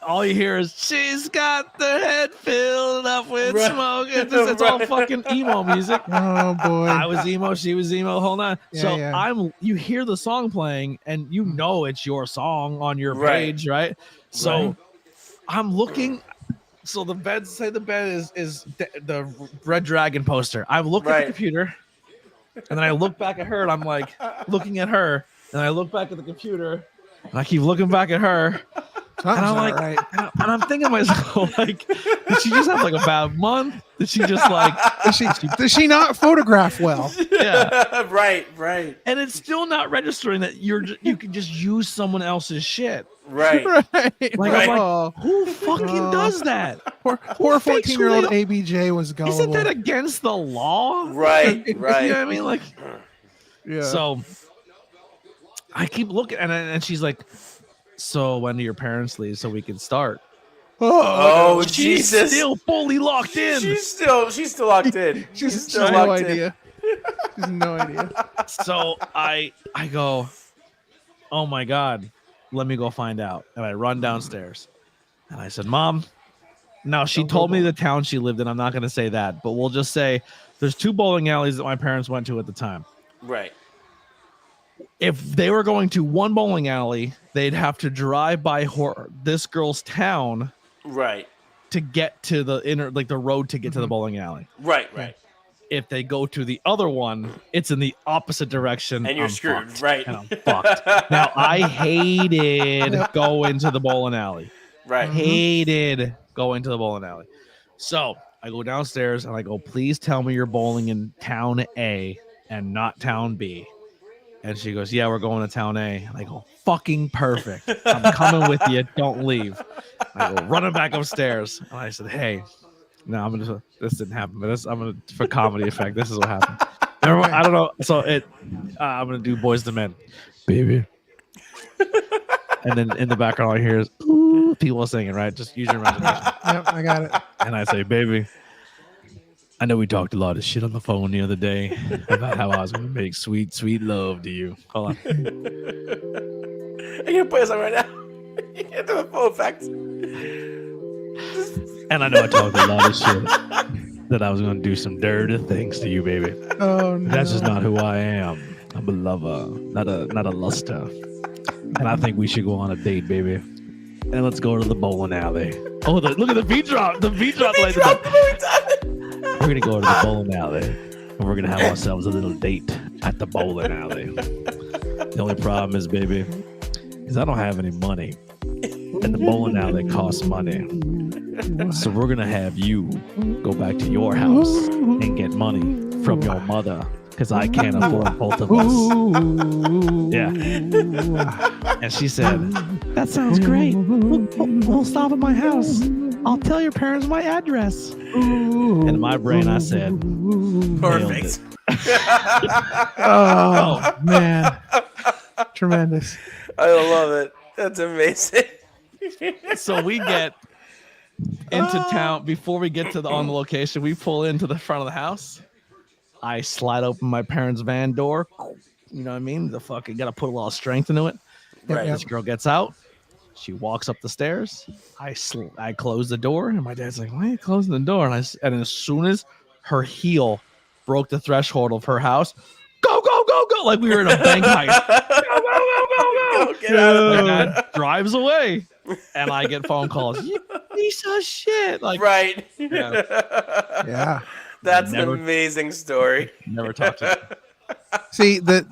All you hear is she's got the head filled up with smoke. It's all fucking emo music. Oh boy. I was emo, she was emo. Hold on. You hear the song playing, and you know it's your song on your page, right? So I'm looking. So the bed is the Red Dragon poster. I look at the computer, and then I look back at her, and I'm like looking at her. And I look back at the computer, and I keep looking back at her, and I'm like, and I'm thinking to myself, like, did she just have like a bad month? Did she just like, does she not photograph well? Yeah, right. And it's still not registering that you can just use someone else's shit. Right. I'm like, who fucking does that? Poor 14-year-old ABJ was gullible. Isn't that against the law? Right. You know what I mean? Like, yeah. So I keep looking, and she's like, So when do your parents leave so we can start? Oh, She's Jesus! still fully locked in. She's still locked in. She's still no locked in. idea. She has no idea. So I go, oh my God, let me go find out. And I run downstairs and I said, Mom, now she told me the town she lived in. I'm not going to say that, but we'll just say there's 2 bowling alleys that my parents went to at the time. Right. If they were going to one bowling alley, they'd have to drive by this girl's town. Right. To get to the the road to get to the bowling alley. Right. If they go to the other one, it's in the opposite direction. And you're screwed, fucked. right? And I'm fucked. Now, I hated going to the bowling alley. Right. Hated going to the bowling alley. So I go downstairs and I go, please tell me you're bowling in town A and not town B. And she goes, yeah, we're going to town A. And I go, fucking perfect. I'm coming with you. Don't leave. I go running back upstairs. And I said, hey, no, this didn't happen, but for comedy effect, this is what happened. I don't know. So I'm going to do Boys to Men. Baby. And then in the background, all I hear is, ooh, people singing, right? Just use your imagination. Yep, I got it. And I say, baby, I know we talked a lot of shit on the phone the other day about how I was going to make sweet, sweet love to you. Hold on. I'm going to play this on right now. You can't do the full effect. And I know I talked a lot of shit that I was going to do some dirty things to you, baby. Oh, no. That's just not who I am. I'm a lover, not a luster. And I think we should go on a date, baby. And let's go to the bowling alley. Oh, look at the beat drop. The beat drop. We're going to go to the bowling alley. And we're going to have ourselves a little date at the bowling alley. The only problem is, baby, is I don't have any money. And the bowling alley costs money. So we're going to have you go back to your house and get money from your mother. Because I can't afford both of us. Yeah. And she said, that sounds great. We'll stop at my house. I'll tell your parents my address. And in my brain, I said, perfect. Oh, man. Tremendous. I love it. That's amazing. So we get into town. Before we get to on the location, we pull into the front of the house. I slide open my parents' van door. You know what I mean? The fucking got to put a lot of strength into it. Right. This girl gets out. She walks up the stairs. I close the door, and my dad's like, "Why are you closing the door?" And as soon as her heel broke the threshold of her house, go, go, go, go! Like we were in a bank heist. Go, go, go, go, go! Get out of My there. dad drives away, and I get phone calls. You piece of shit! Like Right. Yeah. That's an amazing story. Never talked to him. See, the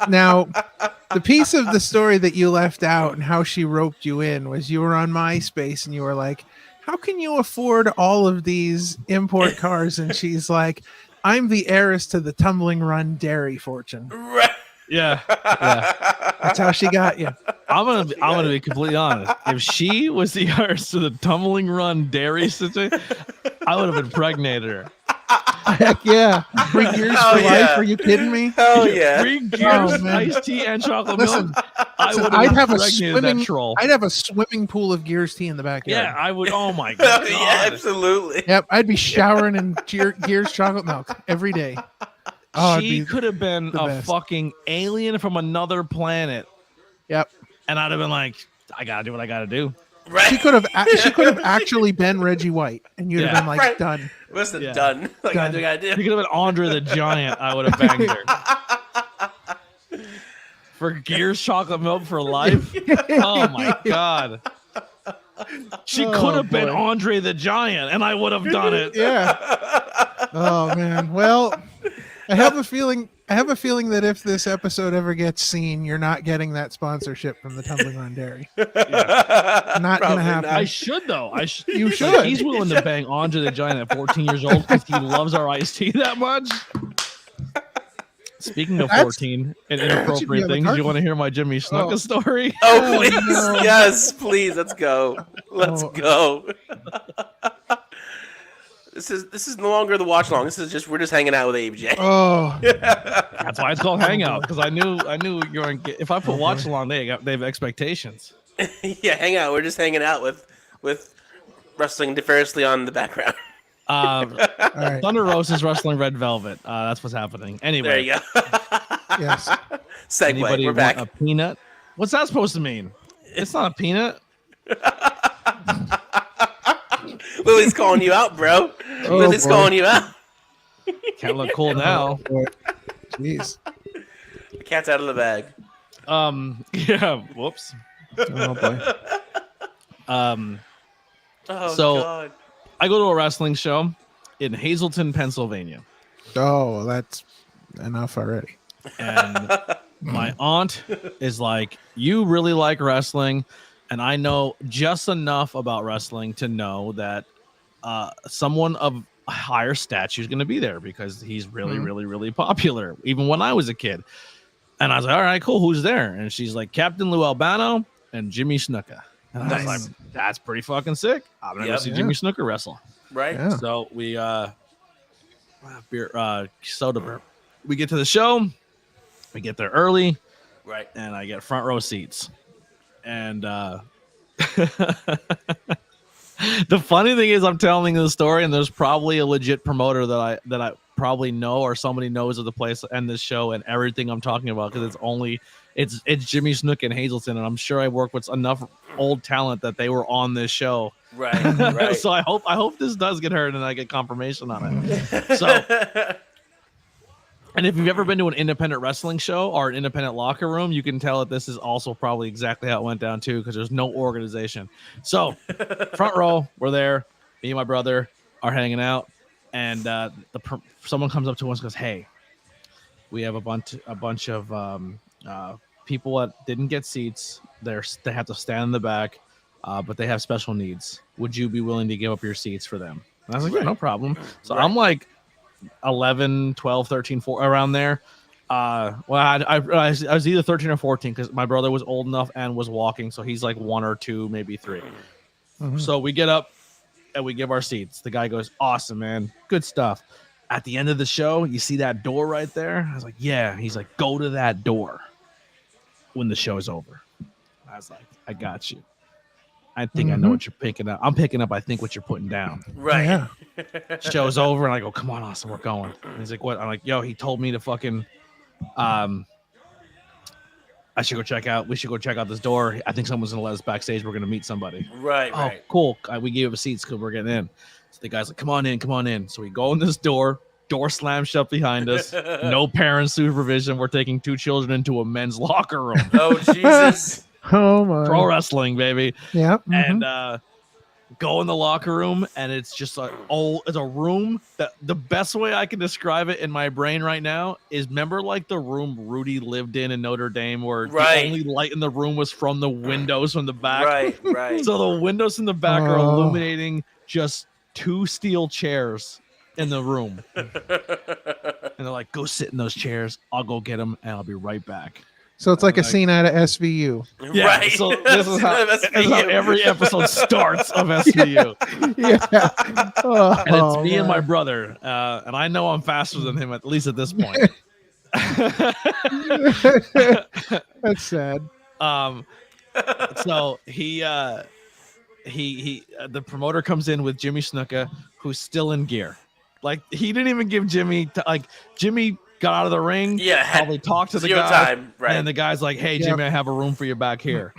piece of the story that you left out and how she roped you in was you were on MySpace and you were like, how can you afford all of these import cars? And she's like, I'm the heiress to the Tumbling Run dairy fortune. Right. Yeah. That's how she got you. I'm gonna be completely honest. If she was the heiress to the Tumbling Run dairy situation, I would have impregnated her. Heck yeah. Free gears Hell for yeah. life. Are you kidding me? Hell yeah. Free gears, Oh, man. iced tea, and chocolate Listen, milk. I'd have a impregnated that troll. I'd have a swimming pool of Gears tea in the backyard. Yeah, I would. Oh my god. Yeah, absolutely. Yep, I'd be showering in Gears chocolate milk every day. Oh, it'd She be could have been the a best. fucking alien from another planet, Yep. and I'd have been like, I gotta do what I gotta do. Right. She could have actually been Reggie White, and you'd have been like, Right. done. Listen, Yeah. done. Like, Done. I do gotta She do. could have been Andre the Giant. I would have banged her. For Gears chocolate milk for life. Oh my god. She Oh, could have been boy. Andre the Giant, and I would have done it. Yeah. Oh man. Well, I have a feeling that if this episode ever gets seen, you're not getting that sponsorship from the Tumbling Run Dairy. Not gonna Probably happen. I should though. You Like, should. he's willing to bang Andre the Giant at 14 years old because he loves our iced tea that much. Speaking of That's- 14 and should be inappropriate on the things, you carton. want to hear my Jimmy Snuka Oh. story? Oh, please. no. Yes, please. Let's go. Let's Oh. go. This is no longer the watch long. We're just hanging out with ABJ. Oh, That's why it's called Hangout, because I knew you weren't. If I put watch along, they have expectations. Yeah, Hangout. We're just hanging out with wrestling nefariously on the background. All right. Thunder Rose is wrestling Red Velvet. That's what's happening. Anyway, There you go. Yes. Segue. anybody We're want back. a peanut? What's that supposed to mean? It's not a peanut. Lily's calling you out, bro. Oh, Lily's boy. calling you out. Can't look cool now. Boy. Jeez. The cat's out of the bag. Yeah. Whoops. Oh boy. Oh, So- God. I go to a wrestling show in Hazleton, Pennsylvania, Oh, that's enough already. and my aunt is like, "You really like wrestling," and I know just enough about wrestling to know that someone of higher stature is going to be there because he's really, really, really popular, even when I was a kid. And I was like, "All right, cool. Who's there?" And she's like, "Captain Lou Albano and Jimmy Snuka." And I was Nice. like, "That's pretty fucking sick. I'm gonna go Yep. see Yeah. Jimmy Snuka wrestle." Right? Yeah. So we soda burp. We get to the show. We get there early, Right. and I get front row seats. And the funny thing is, I'm telling the story, and there's probably a legit promoter that I probably know, or somebody knows of the place and this show and everything I'm talking about, because it's Jimmy Snook and Hazleton, and I'm sure I work with enough old talent that they were on this show. Right. Right. So I hope this does get heard and I get confirmation on it. So. And if you've ever been to an independent wrestling show or an independent locker room, you can tell that this is also probably exactly how it went down too, because there's no organization. So, front row, we're there. Me and my brother are hanging out, and someone comes up to us and goes, "Hey, we have a bunch of people that didn't get seats. They have to stand in the back, but they have special needs. Would you be willing to give up your seats for them?" And I was like, "Yeah, no problem." So I'm like 11, 12, 13, 4, around there. Well, I was either 13 or 14 because my brother was old enough and was walking, so he's like 1 or 2, maybe 3. So we get up and we give our seats. The guy goes, "Awesome, man, good stuff." At the end of the show, you see that door right there? I was like, "Yeah." He's like, "Go to that door when the show is over." I was like, "I got you. I think I know what you're picking up. I'm picking up, I think, what you're putting down." Right. Yeah. Show's over, and I go, "Come on, Austin, we're going." And he's like, "What?" I'm like, "Yo, he told me to fucking I should go check out. We should go check out this door. I think someone's gonna let us backstage. We're gonna meet somebody." Right. Oh, Right. cool. We gave us seats because we're getting in. So the guy's like, "Come on in, come on in." So we go in this door. Door slams shut behind us. No parent supervision. We're taking 2 children into a men's locker room. Oh, Jesus. Oh my. Pro wrestling, baby. Yeah. And go in the locker room, and it's just it's a room that the best way I can describe it in my brain right now is, remember like the room Rudy lived in Notre Dame, where Right. the only light in the room was from the windows from the back. Right. Right. So the windows in the back are Oh. illuminating just 2 steel chairs in the room. And they're like, "Go sit in those chairs. I'll go get them, and I'll be right back." So it's like a scene out of SVU. Yeah, Right. so this is how SVU. every episode starts of SVU. Yeah. Oh, And it's me and my man. brother. And I know I'm faster than him, at least at this point. That's sad. So he the promoter comes in with Jimmy Snuka, who's still in gear. Like, he didn't even give Jimmy Jimmy got out of the ring. Yeah, had probably talked to the zero guy. time, right. And the guy's like, "Hey, Yep. Jimmy, I have a room for you back here."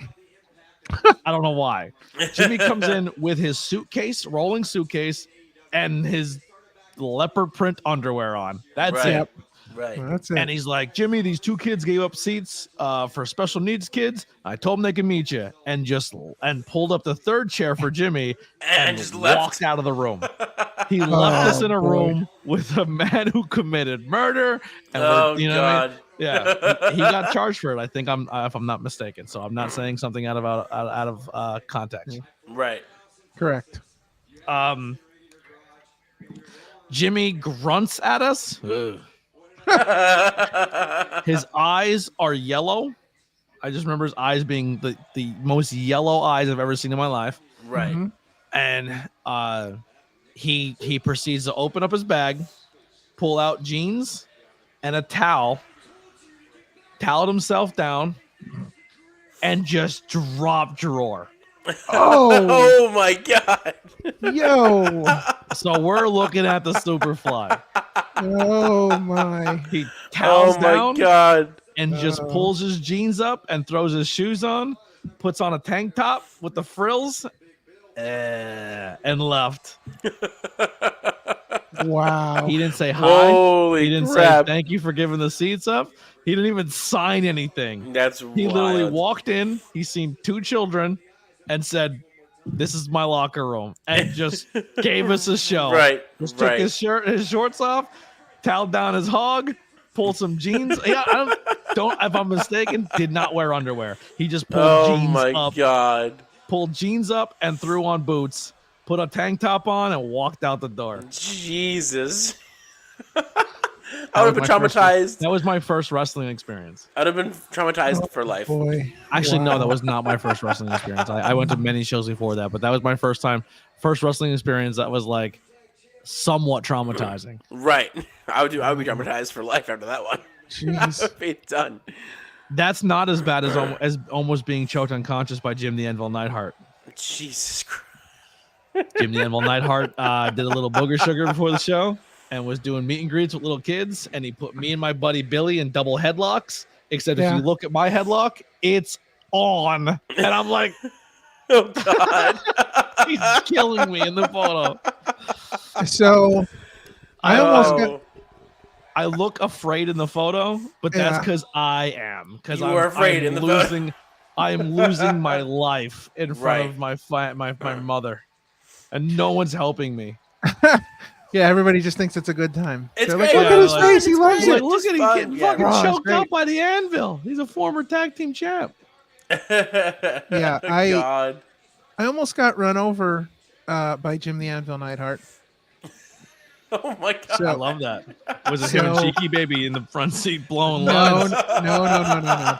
I don't know why. Jimmy comes in with his suitcase, rolling suitcase, and his leopard print underwear on. That's Right. it. Yep. Right. That's it. And he's like, "Jimmy, these 2 kids gave up seats for special needs kids. I told them they can meet you," and pulled up the 3rd chair for Jimmy And just left. walked out of the room. He left us in a boy. room with a man who committed murder. And Oh, you know what I mean? God. Yeah, he got charged for it. I think if I'm not mistaken. So I'm not saying something out of context. Right. Correct. Jimmy grunts at us. His eyes are yellow. I just remember his eyes being the most yellow eyes I've ever seen in my life. Right. Mhm. And he proceeds to open up his bag, pull out jeans and a towel, toweled himself down, and just drop drawer. Oh my god. Yo. So we're looking at the Superfly. Oh my. He towels Oh my down god. and just pulls his jeans up and throws his shoes on, puts on a tank top with the frills, and left. Wow. He didn't say hi. Holy He didn't crap. say thank you for giving the seats up. He didn't even sign anything. That's He literally wild. walked in. He seen 2 children and said, "This is my locker room," and just gave us a show. Right. Just took his shorts off, toweled down his hog, pulled some jeans. Yeah, I don't. If I'm mistaken, did not wear underwear. He just pulled jeans my up. god. Pulled jeans up and threw on boots, put a tank top on, and walked out the door. Jesus. I would have been traumatized. That was my first wrestling experience. I'd have been traumatized for life. Boy. Actually, no, that was not my first wrestling experience. I went to many shows before that, but that was my first wrestling experience that was like somewhat traumatizing. Right. I would be traumatized for life after that one. Jeez. Be done. That's not as bad as almost being choked unconscious by Jim the Anvil Neidhart. Jesus Christ. Jim the Anvil Neidhart did a little booger sugar before the show and was doing meet and greets with little kids, and he put me and my buddy Billy in double headlocks, except if you look at my headlock, it's on. And I'm like, oh God. He's killing me in the photo. So I look afraid in the photo, but that's because I am. Because I'm afraid in the photo. I am losing my life in front of my mother, and no one's helping me. Yeah, everybody just thinks it's a good time. It's like, great. look at his face. He loves it. Look at him getting fucking it's choked great. out by the anvil. He's a former tag team champ. Yeah, I almost got run over by Jim the Anvil Neidhart. Oh my God. So, I love that. Was it him and Cheeky Baby in the front seat blowing lines? No.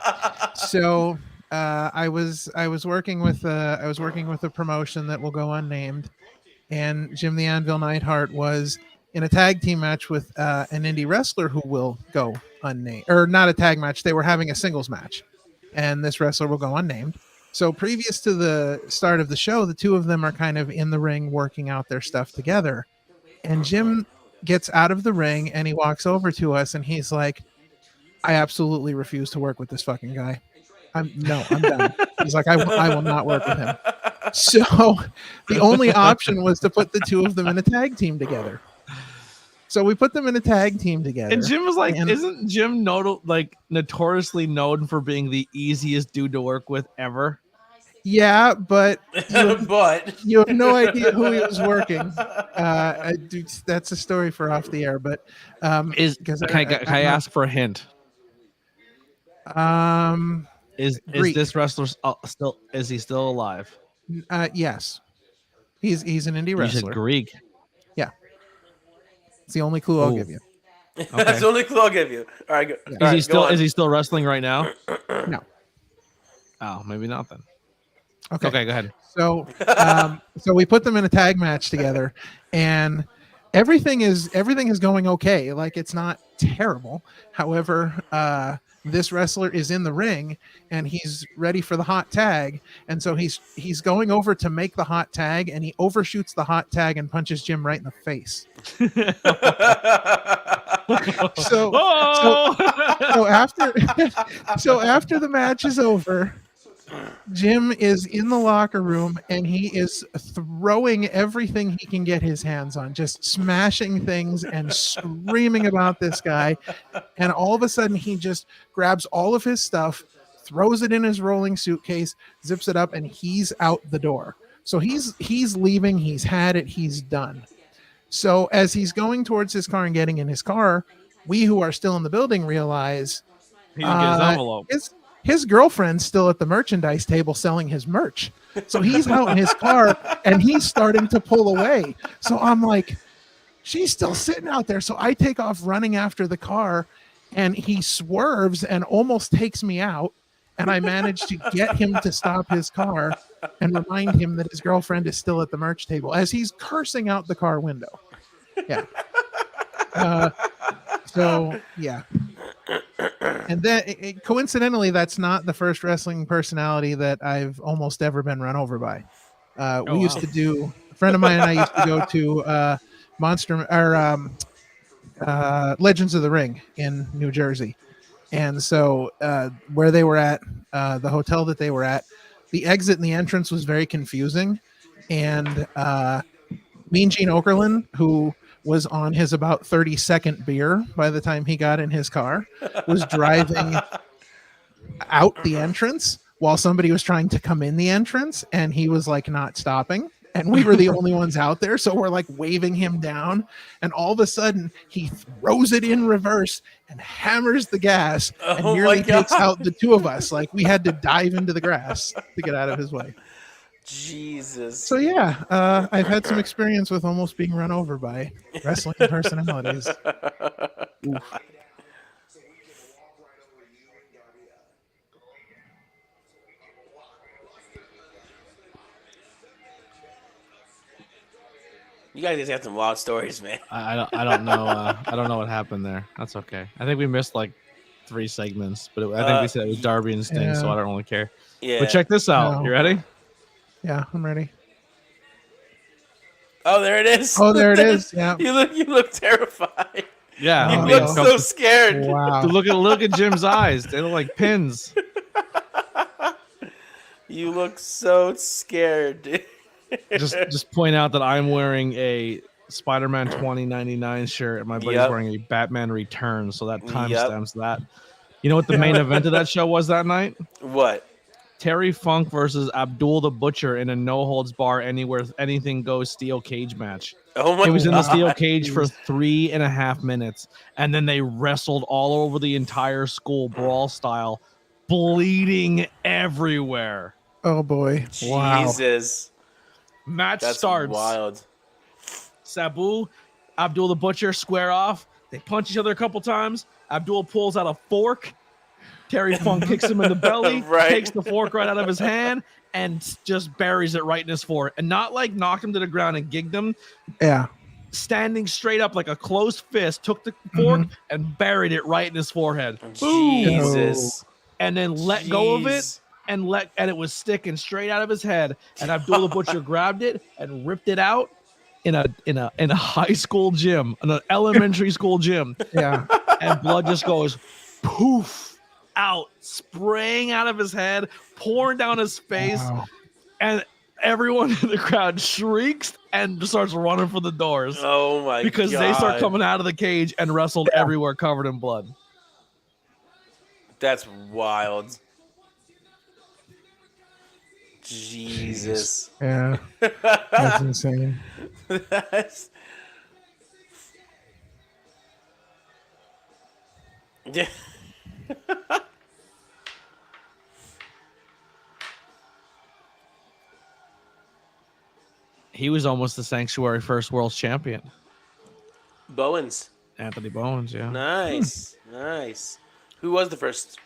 So I was working with a promotion that will go unnamed, and Jim the Anvil Neidhart was in a tag team match with an indie wrestler who will go unnamed, or not a tag match. They were having a singles match, and this wrestler will go unnamed. So previous to the start of the show, the two of them are kind of in the ring working out their stuff together. And Jim gets out of the ring and he walks over to us and he's like, "I absolutely refuse to work with this fucking guy. I'm done." He's like, I will not work with him. So the only option was to put the two of them in a tag team together. So we put them in a tag team together. And Jim was like, isn't Jim notoriously known for being the easiest dude to work with ever? Yeah, but you have no idea who he was working. That's a story for off the air. But can I ask for a hint? Is this wrestler still alive? Yes, he's an indie wrestler. You said Greek. Yeah, it's the only clue I'll give you. Okay. That's the only clue I'll give you. All right, go. Yeah. Is he still wrestling right now? No. Oh, maybe not then. Okay, go ahead. So, so we put them in a tag match together, and everything is going okay. Like, it's not terrible. However, this wrestler is in the ring and he's ready for the hot tag, and so he's going over to make the hot tag, and he overshoots the hot tag and punches Jim right in the face. So after the match is over, Jim is in the locker room and he is throwing everything he can get his hands on, just smashing things and screaming about this guy. And all of a sudden he just grabs all of his stuff, throws it in his rolling suitcase, zips it up, and he's out the door. So he's leaving. He's had it. He's done. So as he's going towards his car and getting in his car, we who are still in the building realize he didn't get his envelope. His girlfriend's still at the merchandise table selling his merch. So he's out in his car and he's starting to pull away. So I'm like, she's still sitting out there. So I take off running after the car, and he swerves and almost takes me out. And I managed to get him to stop his car and remind him that his girlfriend is still at the merch table as he's cursing out the car window. Yeah. So yeah. And then, coincidentally, that's not the first wrestling personality that I've almost ever been run over by. We used to do. A friend of mine and I used to go to Legends of the Ring in New Jersey, and so where they were at, the hotel that they were at, the exit and the entrance was very confusing, and Mean Gene Okerlund, who was on his about 32nd beer by the time he got in his car, was driving out the entrance while somebody was trying to come in the entrance, and he was like not stopping. And we were the only ones out there, so we're like waving him down, and all of a sudden he throws it in reverse and hammers the gas and nearly takes out the two of us. Like we had to dive into the grass to get out of his way. Jesus. So yeah, I've had some experience with almost being run over by wrestling personalities. Oof. You guys have some wild stories, man. I don't know. I don't know what happened there. That's okay. I think we missed like 3 segments, but I think we said it was Darby and Sting, so I don't really care. Yeah. But check this out. No. You ready? Yeah, I'm ready. Oh, there it is. Oh, there it is. Yeah. You look terrified. Yeah. You look so scared. Wow. Look at Jim's eyes. They look like pins. You look so scared, dude. Just point out that I'm wearing a Spider-Man 2099 shirt, and my buddy's wearing a Batman Returns, so that timestamps that. You know what the main event of that show was that night? What? Terry Funk versus Abdul the Butcher in a no holds bar anywhere anything goes steel cage match. Oh my! It was in the God. steel cage for 3.5 minutes, and then they wrestled all over the entire school brawl style, bleeding everywhere. Oh boy! Jesus. Wow. Match That's starts. Wild. Sabu, Abdul the Butcher square off. They punch each other a couple times. Abdul pulls out a fork. Terry Funk kicks him in the belly, takes the fork right out of his hand, and just buries it right in his forehead. And not like knocked him to the ground and gigged him. Yeah. Standing straight up like a closed fist, took the fork and buried it right in his forehead. Jesus. And then let go of it and it was sticking straight out of his head. And Abdul the Butcher grabbed it and ripped it out in a high school gym, in an elementary school gym. Yeah. And blood just goes poof out, spraying out of his head, pouring down his face. Wow. And everyone in the crowd shrieks and starts running for the doors. Oh my! Because God. they start coming out of the cage and wrestled everywhere covered in blood. That's wild. Jesus. Yeah. That's insane. That's... Yeah. He was almost the Sanctuary first world champion. Bowens. Anthony Bowens, yeah. Nice. Nice. Who was the first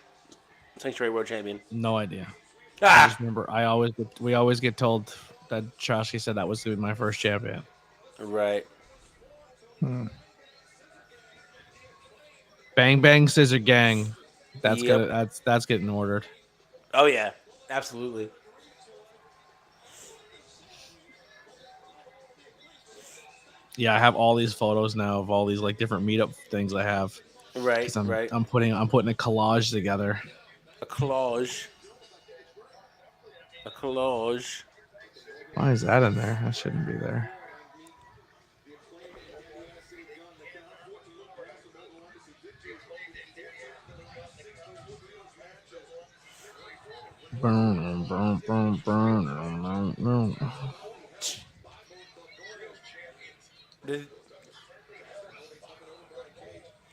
Sanctuary World Champion? No idea. I just remember we always get told that Chasky said that was going to be my first champion. Right. Bang Bang Scissor Gang. That's getting ordered. Oh yeah, absolutely. Yeah, I have all these photos now of all these like different meetup things I have. Right, right. I'm putting a collage together. A collage. A collage. Why is that in there? That shouldn't be there.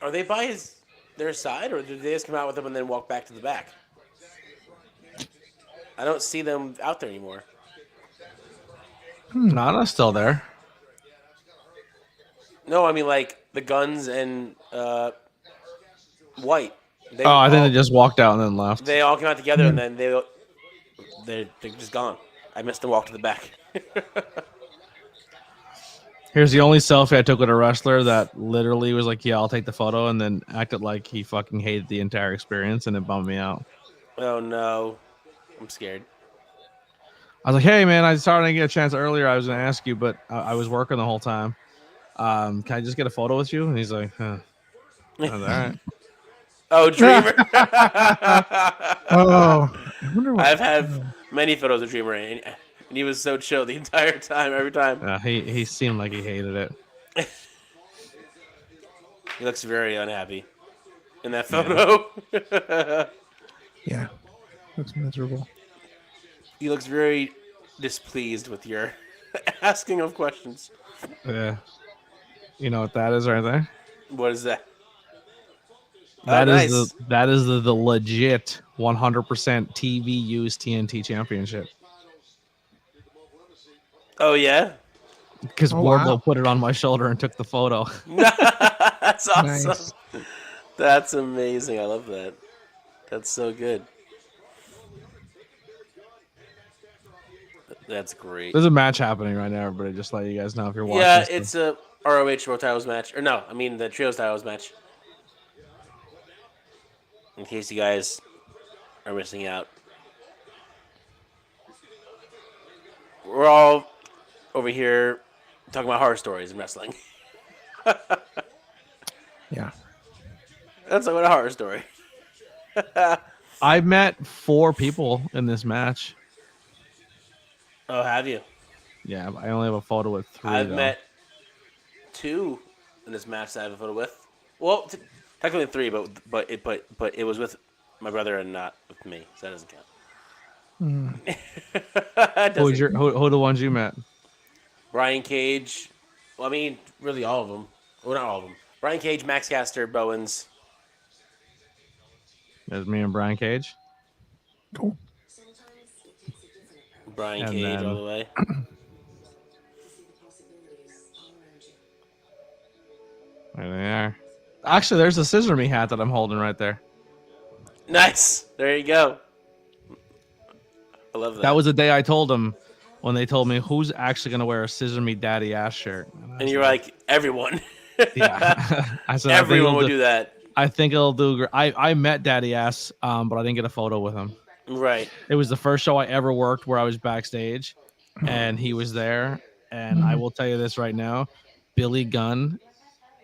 Are they by their side, or did they just come out with them and then walk back to the back? I don't see them out there anymore. Nana's still there. No, I mean like the Guns and White. I think they just walked out and then left. They all came out together and then they're just gone. I missed them walk to the back. Here's the only selfie I took with a wrestler that literally was like, "Yeah, I'll take the photo," and then acted like he fucking hated the entire experience, and it bummed me out. Oh no, I'm scared. I was like, "Hey, man, I started to get a chance earlier. I was gonna ask you, but I was working the whole time. Can I just get a photo with you?" And he's like, "Huh." I was all right. Oh, Dreamer. Oh, I wonder what. I've had many photos of Dreamer, and he was so chill the entire time, every time. He seemed like he hated it. He looks very unhappy in that photo. Yeah, looks miserable. He looks very displeased with your asking of questions. Yeah. You know what that is right there? What is that? That oh, is nice. the legit 100% TV used TNT championship. Oh, yeah? Because Wardlow wow. put it on my shoulder and took the photo. That's awesome. Nice. That's amazing. I love that. That's so good. That's great. There's a match happening right now, everybody. Just let you guys know if you're watching. Yeah, it's a ROH World Titles match. Or no, I mean the Trios Titles match. In case you guys are missing out. We're all over here talking about horror stories in wrestling. Yeah. That's like a horror story. I met 4 people in this match. Oh, have you? Yeah, I only have a photo with 3. I've though. met 2 in this match that I have a photo with. Well, technically 3, but it was with my brother and not with me, so that doesn't count. Who the ones you met? Brian Cage. Well, I mean, really all of them. Well, not all of them. Brian Cage, Max Caster, Bowens. There's me and Brian Cage. Cool. Brian And Cage then- all the way. There they are. Actually, there's a Scissor Me hat that I'm holding right there. Nice. There you go. I love that. That was the day I told them when they told me who's actually going to wear a Scissor Me Daddy ass shirt. And you're like, everyone. Yeah. I said, Everyone would do that. I think it'll do. I met Daddy Ass, but I didn't get a photo with him. Right. It was the first show I ever worked where I was backstage, and he was there. And I will tell you this right now, Billy Gunn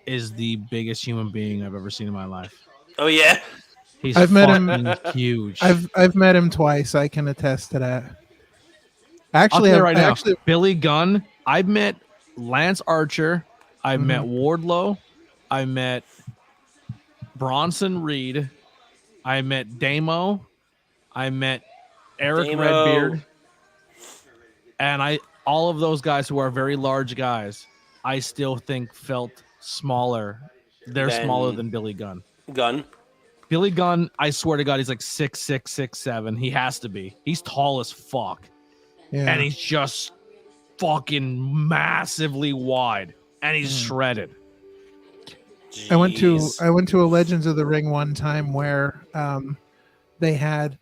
is the biggest human being I've ever seen in my life. Oh, yeah? I've met him huge. I've met him twice. I can attest to that. Actually, Billy Gunn. I've met Lance Archer. I've met Wardlow. I met Bronson Reed. I met Damo. I met Eric Redbeard. And all of those guys who are very large guys, I still think felt smaller. They're smaller than Billy Gunn. Billy Gunn, I swear to God, he's like 6'6", 6'7". He has to be. He's tall as fuck. Yeah. And he's just fucking massively wide. And he's shredded. I went to a Legends of the Ring one time where they had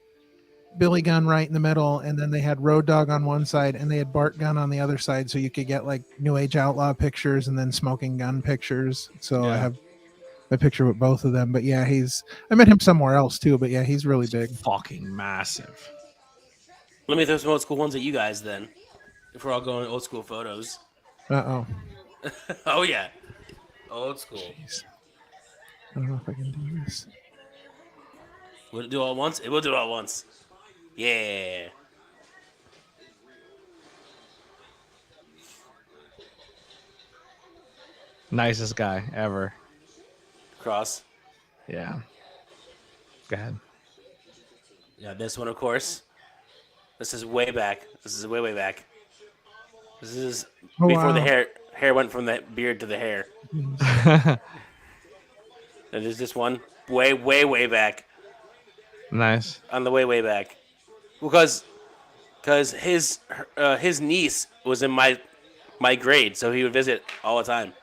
Billy Gunn right in the middle, and then they had Road Dogg on one side, and they had Bart Gunn on the other side, so you could get like New Age Outlaw pictures and then Smoking Gun pictures. So I have a picture with both of them. But yeah, I met him somewhere else too, but yeah, he's really big. Fucking massive. Let me throw some old school ones at you guys then. If we're all going old school photos. Uh-oh. Oh, yeah. Old school. Jeez. I don't know if I can do this. Will it do it all at once? It will do it all at once. Yeah. Nicest guy ever. Cross. Yeah. Go ahead. Yeah, this one, of course. This is way back. This is way back. This is before the hair went from the beard to the hair. And there's this one way back. Nice. On the way back. Because his niece was in my grade, so he would visit all the time.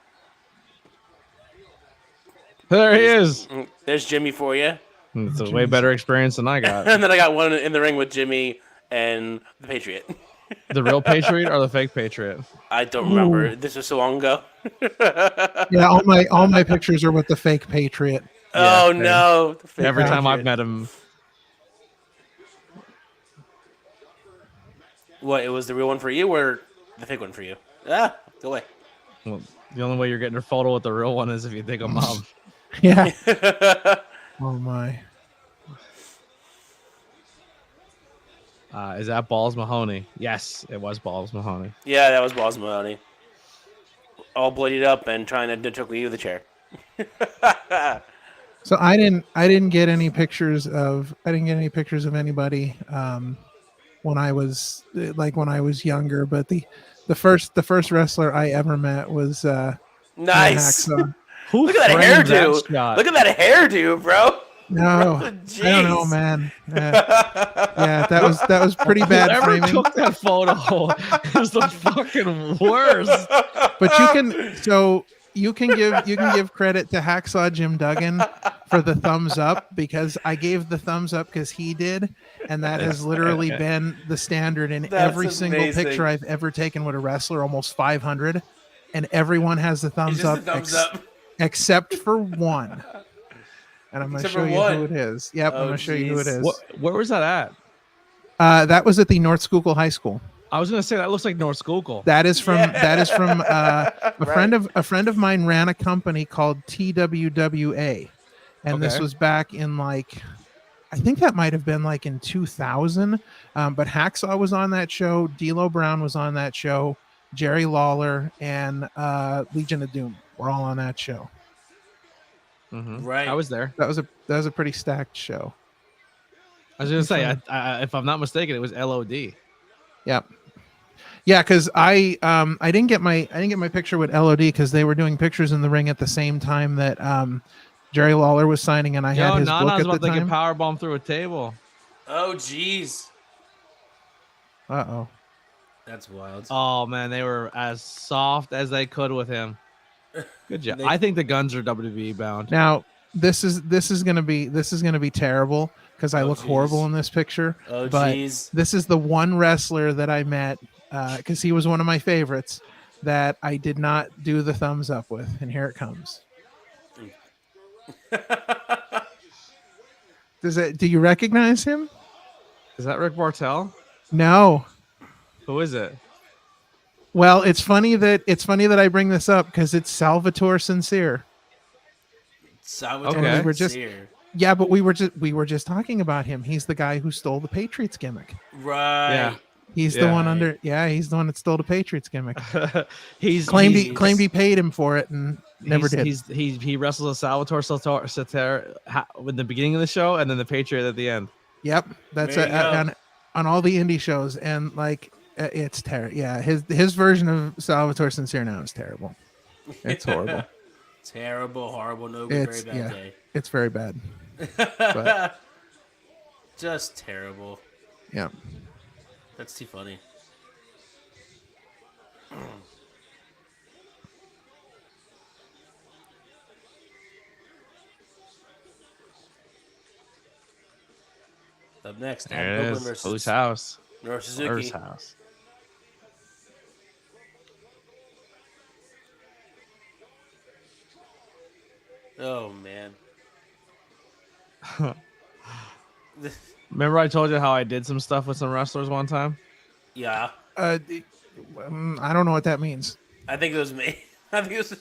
There he is. There's Jimmy for you. It's a way better experience than I got. And then I got one in the ring with Jimmy and the Patriot. The real Patriot or the fake Patriot? I don't remember. This was so long ago. Yeah, all my pictures are with the fake Patriot. Oh same. no! The fake Every time Patriot. I've met him. What? It was the real one for you, or the fake one for you? Ah, go away. Well, the only way you're getting a photo with the real one is if you take them up. Yeah. Oh my. Is that Balls Mahoney? Yes, it was Balls Mahoney. Yeah, that was Balls Mahoney. All bloodied up and trying to choke you with the chair. So I didn't get any pictures of anybody when I was younger, but the first wrestler I ever met was Nice. Hacksaw. Look at that hairdo. Look at that hairdo, bro. No, I don't know, man. Yeah, that was pretty bad Whoever framing. took that photo is the fucking worst. But you can give credit to Hacksaw Jim Duggan for the thumbs up, because I gave the thumbs up because he did, and that has literally been the standard in every single picture I've ever taken with a wrestler, almost 500, and everyone has the thumbs up, except for one. And I'm going to show you who it is. Yep, I'm going to show you who it is. Where was that at? That was at the North Schuylkill High School. I was going to say that looks like North Schuylkill. That is from a friend of mine ran a company called TWWA, and this was back in I think that might have been in 2000. But Hacksaw was on that show. D'Lo Brown was on that show. Jerry Lawler and Legion of Doom were all on that show. Mm-hmm. Right, I was there. That was a pretty stacked show. I was gonna say, if I'm not mistaken, it was LOD. Yep. Yeah, because I didn't get my picture with LOD because they were doing pictures in the ring at the same time that Jerry Lawler was signing, and I had his book at the time. Get powerbomb through a table. Oh jeez. That's wild. Oh man, they were as soft as they could with him. Good job. I think the Guns are WWE bound. Now this is gonna be terrible because I look horrible in this picture. Oh but jeez. This is the one wrestler that I met because he was one of my favorites that I did not do the thumbs up with, and here it comes. Do you recognize him? Is that Rick Bartel? No. Who is it? Well, it's funny that I bring this up because it's Salvatore Sincere. Salvatore Sincere. Yeah, but we were just talking about him. He's the guy who stole the Patriots gimmick. Right. Yeah. He's the one he's the one that stole the Patriots gimmick. He claimed he paid him for it and never did. He wrestles a Salvatore Sincere in the beginning of the show and then the Patriot at the end. Yep, that's on all the indie shows, and it's terrible. Yeah, his version of Salvatore Sincere now is terrible. It's horrible. Terrible, horrible, no good, very bad day. It's very bad. But, just terrible. Yeah. That's too funny. Up next, whose house? North Suzuki. Whose house? Oh man. Remember I told you how I did some stuff with some wrestlers one time? Yeah. I don't know what that means. I think it was me. I think it was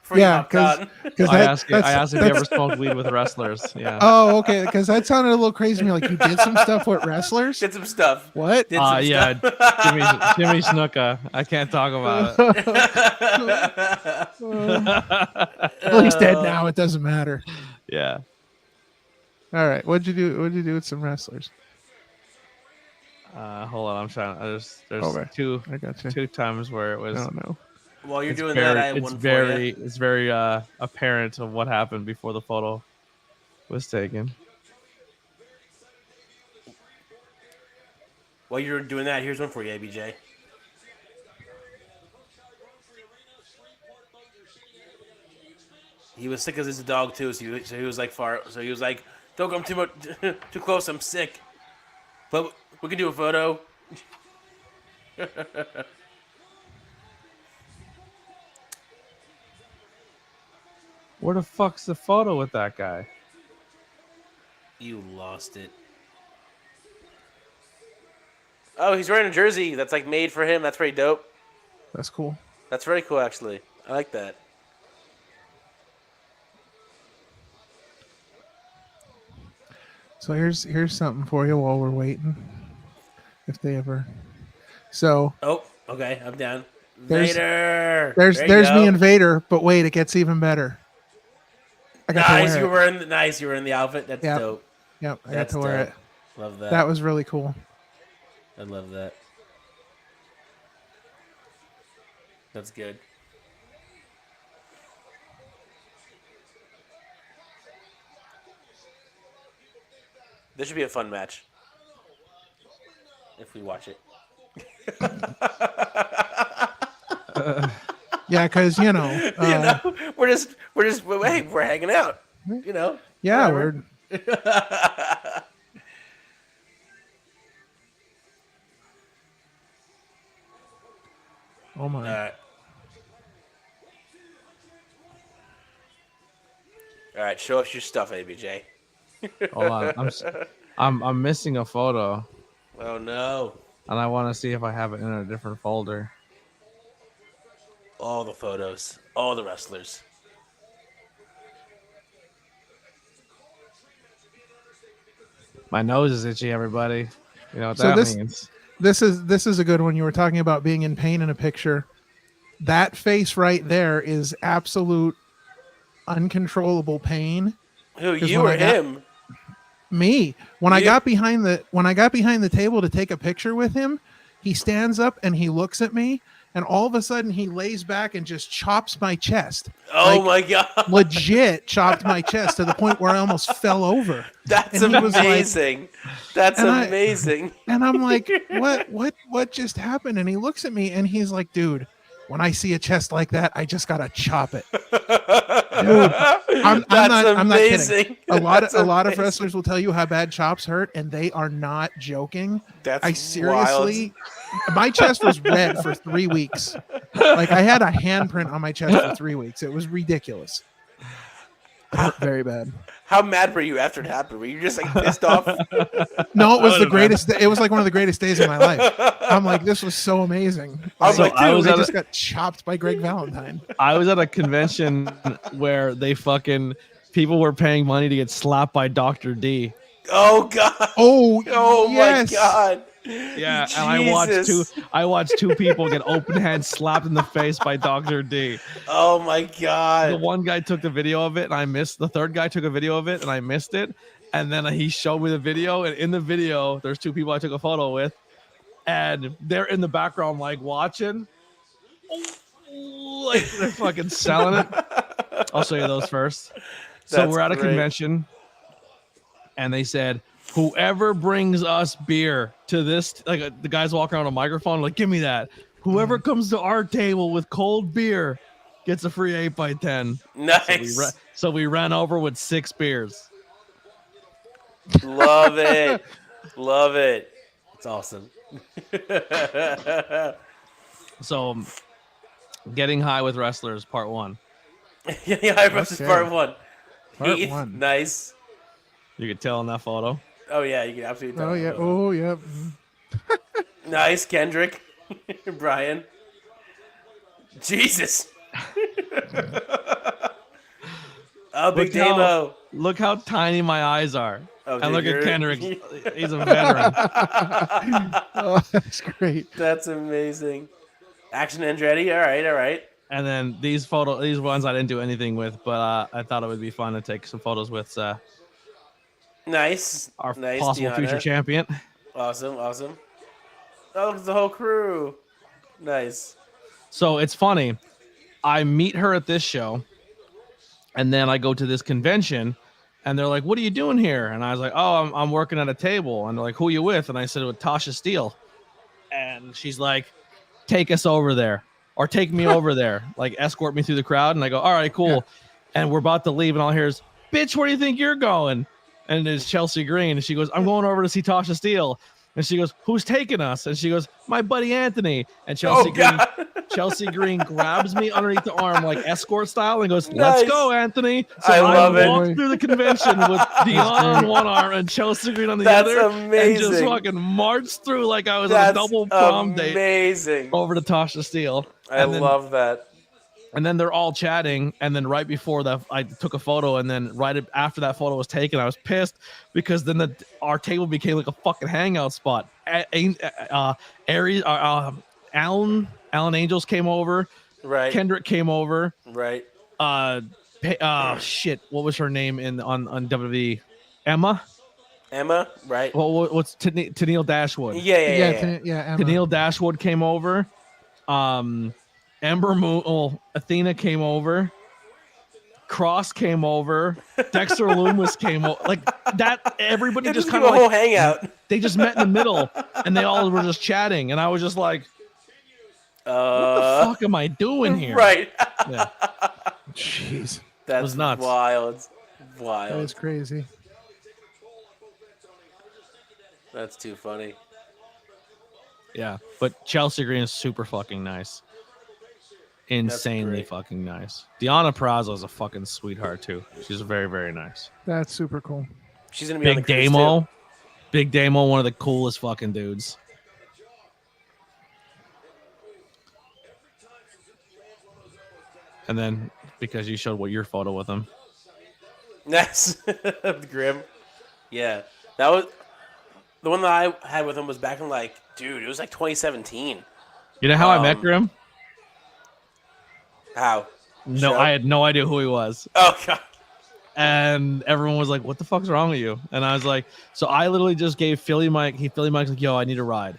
because I asked if you ever smoked weed with wrestlers. Yeah. Oh, okay. Because that sounded a little crazy to me. Like you did some stuff with wrestlers. Did some stuff. What? Yeah. Jimmy Snuka. I can't talk about it. Well, he's dead now. It doesn't matter. Yeah. All right. What'd you do with some wrestlers? Hold on. I'm trying. There's two times where it was. I don't know. While you're doing that, I have one for you. It's very apparent of what happened before the photo was taken. While you're doing that, here's one for you, ABJ. He was sick as his dog too, so he was like far. So he was like, "Don't come too close. I'm sick." But we can do a photo. Where the fuck's the photo with that guy? You lost it. Oh, he's wearing a jersey that's like made for him. That's pretty dope. That's cool. That's very cool, actually. I like that. So here's something for you while we're waiting. If they ever. So. Oh, okay. I'm down. There's, Vader. There's me and Vader, but wait, it gets even better. Nice, you were in the outfit. That's dope. Yep, I got to wear it. Love that. That was really cool. I love that. That's good. This should be a fun match. If we watch it. Yeah, because you know, we're hanging out. You know. Yeah, whatever. Oh my. All right, show us your stuff, ABJ. Hold on, I'm missing a photo. Oh no! And I want to see if I have it in a different folder. All the photos, all the wrestlers. My nose is itchy, everybody. You know what that means. This is a good one. You were talking about being in pain in a picture. That face right there is absolute uncontrollable pain. Who, you or him? Me. When I got behind the table to take a picture with him, he stands up and he looks at me, and all of a sudden he lays back and just chops my chest. Oh my God. Legit chopped my chest to the point where I almost fell over. That's amazing. That's amazing. And I'm like, what just happened? And he looks at me and he's like, dude, when I see a chest like that, I just gotta chop it. Dude, I'm not kidding. A lot of wrestlers will tell you how bad chops hurt, and they are not joking. I seriously, my chest was red for 3 weeks. Like I had a handprint on my chest for 3 weeks. It was ridiculous. It hurt very bad. How mad were you after it happened? Were you just like pissed off? No, it was the greatest. It was like one of the greatest days of my life. I'm like, this was so amazing. I was like, dude, I just got chopped by Greg Valentine. I was at a convention where people were paying money to get slapped by Dr. D. Oh God. Oh yes. My God. Yeah, Jesus. And I watched two people get open hand slapped in the face by Dr. D. Oh my God. The one guy took the video of it and I missed. The third guy took a video of it and I missed it. And then he showed me the video, and in the video, there's two people I took a photo with, and they're in the background like watching. Like they're fucking selling it. I'll show you those first. So we're at a convention, and they said, whoever brings us beer to this, like the guys walking around a microphone, like, give me that. Whoever comes to our table with cold beer gets a free 8x10. Nice. So we ran over with 6 beers. Love it. Love it. It's awesome. So, getting high with wrestlers, part 1. Getting high versus part 1. Part 1. Nice. You could tell in that photo. Oh yeah, you can absolutely tell. Oh yeah. Oh yeah. Nice, Kendrick. Brian. Jesus. Oh, Big Damo. Look how tiny my eyes are. Oh, and look at Kendrick. He's a veteran. Oh, that's great. That's amazing. Action Andretti. All right. And then these ones I didn't do anything with, but I thought it would be fun to take some photos with nice. Our nice, possible Deanna. future champion. Awesome. Oh, the whole crew. Nice. So it's funny. I meet her at this show, and then I go to this convention, and they're like, "What are you doing here?" And I was like, "Oh, I'm working at a table." And they're like, "Who are you with?" And I said, "With Tasha Steele." And she's like, "Take us over there, or take me over there, like escort me through the crowd." And I go, "All right, cool." Yeah. And we're about to leave, and all I hear is, "Bitch, where do you think you're going?" And it's Chelsea Green, and she goes, "I'm going over to see Tasha Steele." And she goes, "Who's taking us?" And she goes, "My buddy Anthony." And Chelsea Green grabs me underneath the arm like escort style and goes, "Let's go, Anthony." So I walked through the convention with Dion on one arm and Chelsea Green on the other. Amazing. And just fucking marched through like I was on a double prom date over to Tasha Steele. I love that. And then they're all chatting, and then right before that, I took a photo, and then right after that photo was taken, I was pissed because then our table became like a fucking hangout spot. Alan Angels came over, right? Kendrick came over, right? Shit, what was her name on WWE? Emma, right? Well, what's Tennille Dashwood? Yeah. Emma. Tennille Dashwood came over. Ember Moon, Athena came over. Cross came over. Dexter Loomis came over. Like that, everybody just kind of a whole hangout. They just met in the middle, and they all were just chatting, and I was just like, "What the fuck am I doing here?" Right. Yeah. Jeez. That was nuts. Wild. That is crazy. That's too funny. Yeah, but Chelsea Green is super fucking nice. Insanely fucking nice. Deonna Purrazzo is a fucking sweetheart too. She's very, very nice. That's super cool. She's gonna be Big on the cruise Damo. too. Big Damo, one of the coolest fucking dudes. And then because you showed your photo with him. Nice. Grim. Yeah. That was the one that I had with him was back in it was like 2017. You know how I met Grim? How? No, I had no idea who he was. Oh god. And everyone was like, "What the fuck's wrong with you?" And I was like, so I literally just gave Philly Mike's like, "Yo, I need a ride."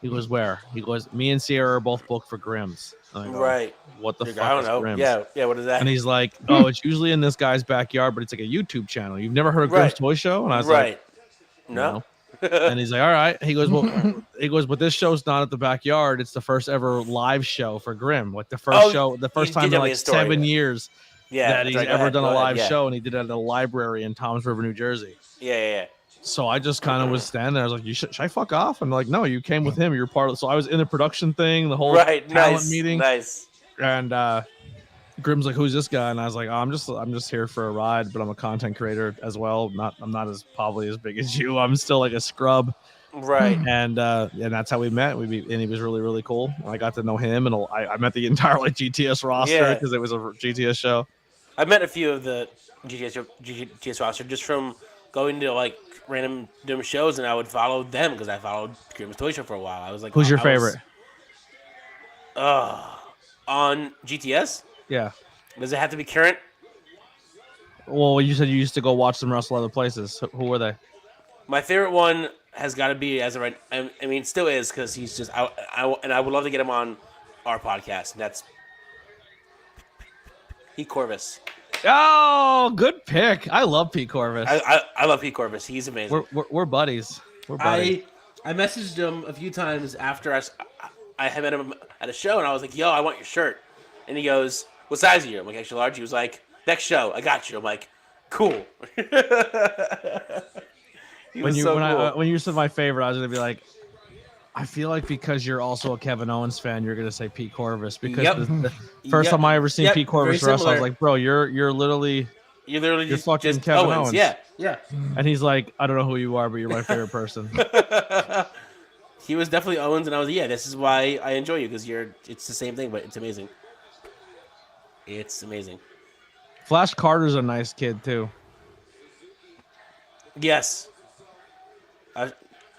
He goes, "Where?" He goes, "Me and Sierra are both booked for Grimm's." I go, right. What the fuck I don't know. Grimm's? Yeah, what is that? And he's like, "Oh, it's usually in this guy's backyard, but it's like a YouTube channel. You've never heard of Grimm's Toy Show?" And I was like, "No." And he's like, "All right." He goes, "But this show's not at the backyard. It's the first ever live show for Grimm. Like the first time in like 7 years that he's ever done a live show, and he did it at a library in Toms River, New Jersey." Yeah. So I just kind of was standing there. I was like, should I fuck off? And like, no, you came with him. You're part of it. So I was in the production thing, the whole talent meeting. Nice. And Grimm's like, "Who's this guy?" And I was like, "Oh, I'm just here for a ride, but I'm a content creator as well. I'm not as probably as big as you. I'm still like a scrub." Right. And that's how we met. And he was really, really cool. I got to know him, and I met the entire GTS roster because it was a GTS show. I met a few of the GTS roster just from going to random shows, and I would follow them because I followed Grimm's Toy Show for a while. I was like, "Who's your favorite?" On GTS? Yeah. Does it have to be current? Well, you said you used to go watch them wrestle other places. Who were they? My favorite one has got to be I mean, still is because he's just and I would love to get him on our podcast. And that's Pete Corvus. Oh, good pick. I love Pete Corvus. I love Pete Corvus. He's amazing. We're buddies. We're buddies. I messaged him a few times after I had met him at a show, and I was like, "Yo, I want your shirt." And he goes, "What size are you?" I'm like, "Extra large." He was like, "Next show, I got you." I'm like, "Cool." When you said my favorite, I was gonna be like, I feel like because you're also a Kevin Owens fan, you're gonna say Pete Corvus because the first time I ever seen Pete Corvus wrestle, I was like, "Bro, you're literally fucking just Kevin Owens." Yeah. And he's like, "I don't know who you are, but you're my favorite person." He was definitely Owens, and I was like, "Yeah, this is why I enjoy you because it's the same thing, but it's amazing. It's amazing." Flash Carter's a nice kid too. Yes.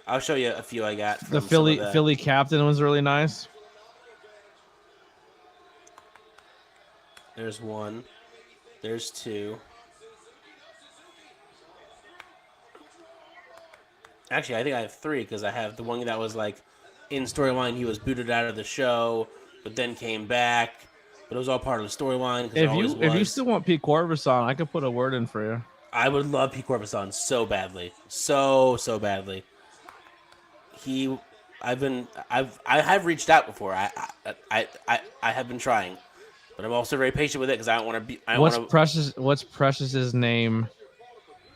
I'll show you a few I got. The Philly captain was really nice. There's one. There's two. Actually, I think I have three because I have the one that was in storyline. He was booted out of the show, but then came back. But it was all part of the storyline. If you still want Pete Corvus on, I could put a word in for you. I would love Pete Corvus on so badly, so badly. I have reached out before. I have been trying, but I'm also very patient with it because I don't want to be. What's Precious's name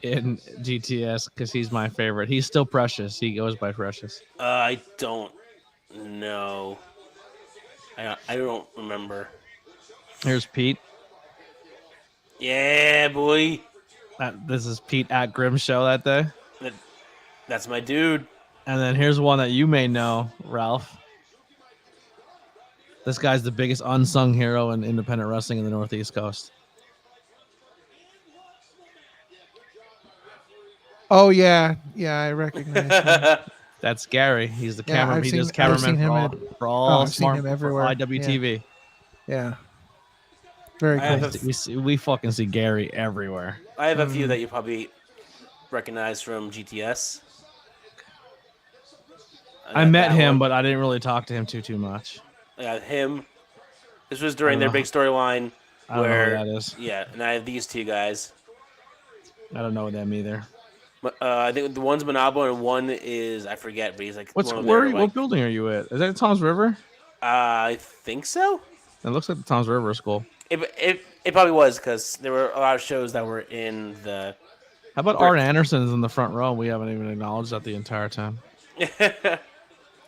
in GTS because he's my favorite. He's still Precious. He goes by Precious. I don't know. I don't remember. Here's Pete. Yeah, boy. This is Pete at Grimm Show that day. That's my dude. And then here's one that you may know, Ralph. This guy's the biggest unsung hero in independent wrestling in the Northeast Coast. Oh yeah, I recognize him. That's Gary. He's the camera. He does I've cameraman seen him for all I've seen him everywhere. IWTV. Yeah. Very cool. We fucking see Gary everywhere. I have a few that you probably recognize from GTS. I met him, but I didn't really talk to him too much. I got him. This was during their big storyline. I don't know who that is. Yeah, and I have these two guys. I don't know them either. I think the one's Monabo and one is I forget, but he's like. What building are you at? Is that Tom's River? I think so. It looks like the Tom's River School. It probably was because there were a lot of shows that were in the. How about Art Anderson's in the front row? We haven't even acknowledged that the entire time. That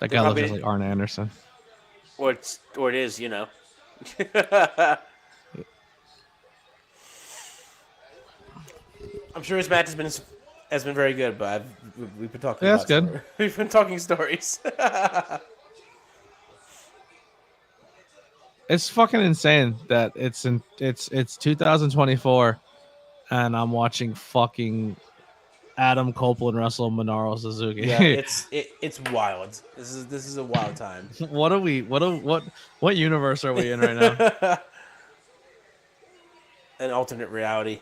guy looks just like Arn Anderson. Or it is, you know. I'm sure his match has been very good, but we've been talking. Yeah, that's good. We've been talking stories. It's fucking insane that it's 2024, and I'm watching fucking Adam Copeland wrestle Minoru Suzuki. Yeah, it's wild. This is a wild time. What universe are we in right now? An alternate reality.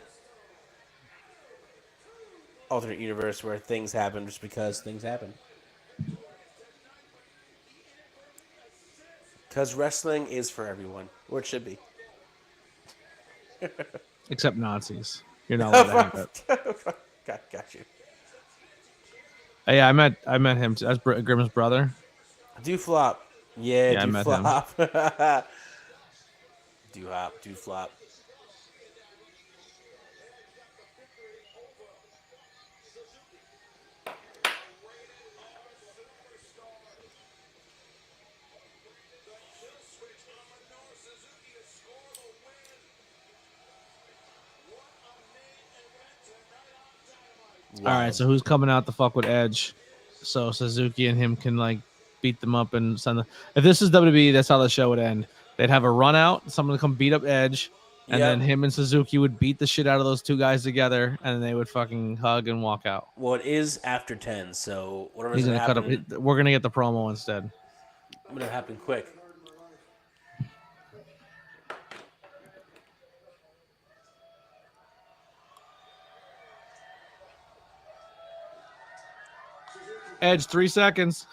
Alternate universe where things happen just because things happen. Because wrestling is for everyone, or it should be. Except Nazis. You're not allowed to have it. Got you. Yeah, I met him too. That's Grimm's brother. Dooflop. Yeah, I met Dooflop. Dooflop. All right, so who's coming out to fuck with Edge? So Suzuki and him can like beat them up and send them. If this is WWE, that's how the show would end. They'd have a run out, someone to come beat up Edge, and then him and Suzuki would beat the shit out of those two guys together, and then they would fucking hug and walk out. Well, it is after 10, so whatever's He's gonna happen, cut up. We're gonna get the promo instead. I'm gonna happen quick. Edge, 3 seconds.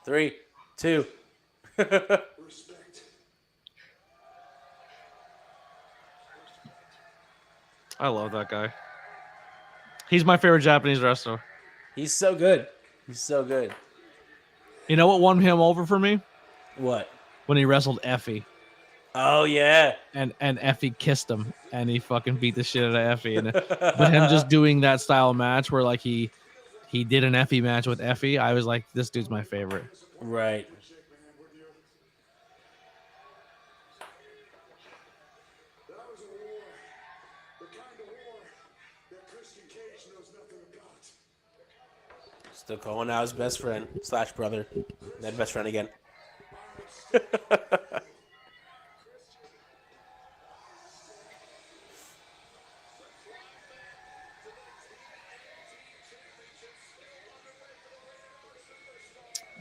3, 2. I love that guy. He's my favorite Japanese wrestler. He's so good. He's so good. You know what won him over for me? What? When he wrestled Effie. Oh yeah. And Effie kissed him, and he fucking beat the shit out of Effie. And but him just doing that style of match where like he did an Effie match with Effie, I was like, this dude's my favorite. Right. Still calling out his best friend / brother. That best friend again.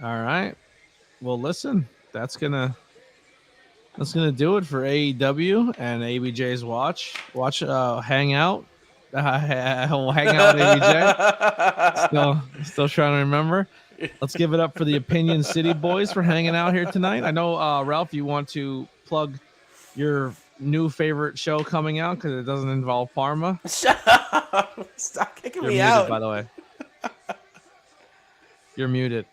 All right. Well, listen, that's gonna do it for AEW and ABJ's watch. Hangout. We'll hang out with ABJ. Still trying to remember. Let's give it up for the Opinion City boys for hanging out here tonight. I know, Ralph, you want to plug your new favorite show coming out because it doesn't involve Parma. Shut up. Stop kicking You're me muted, out. by the way. You're muted.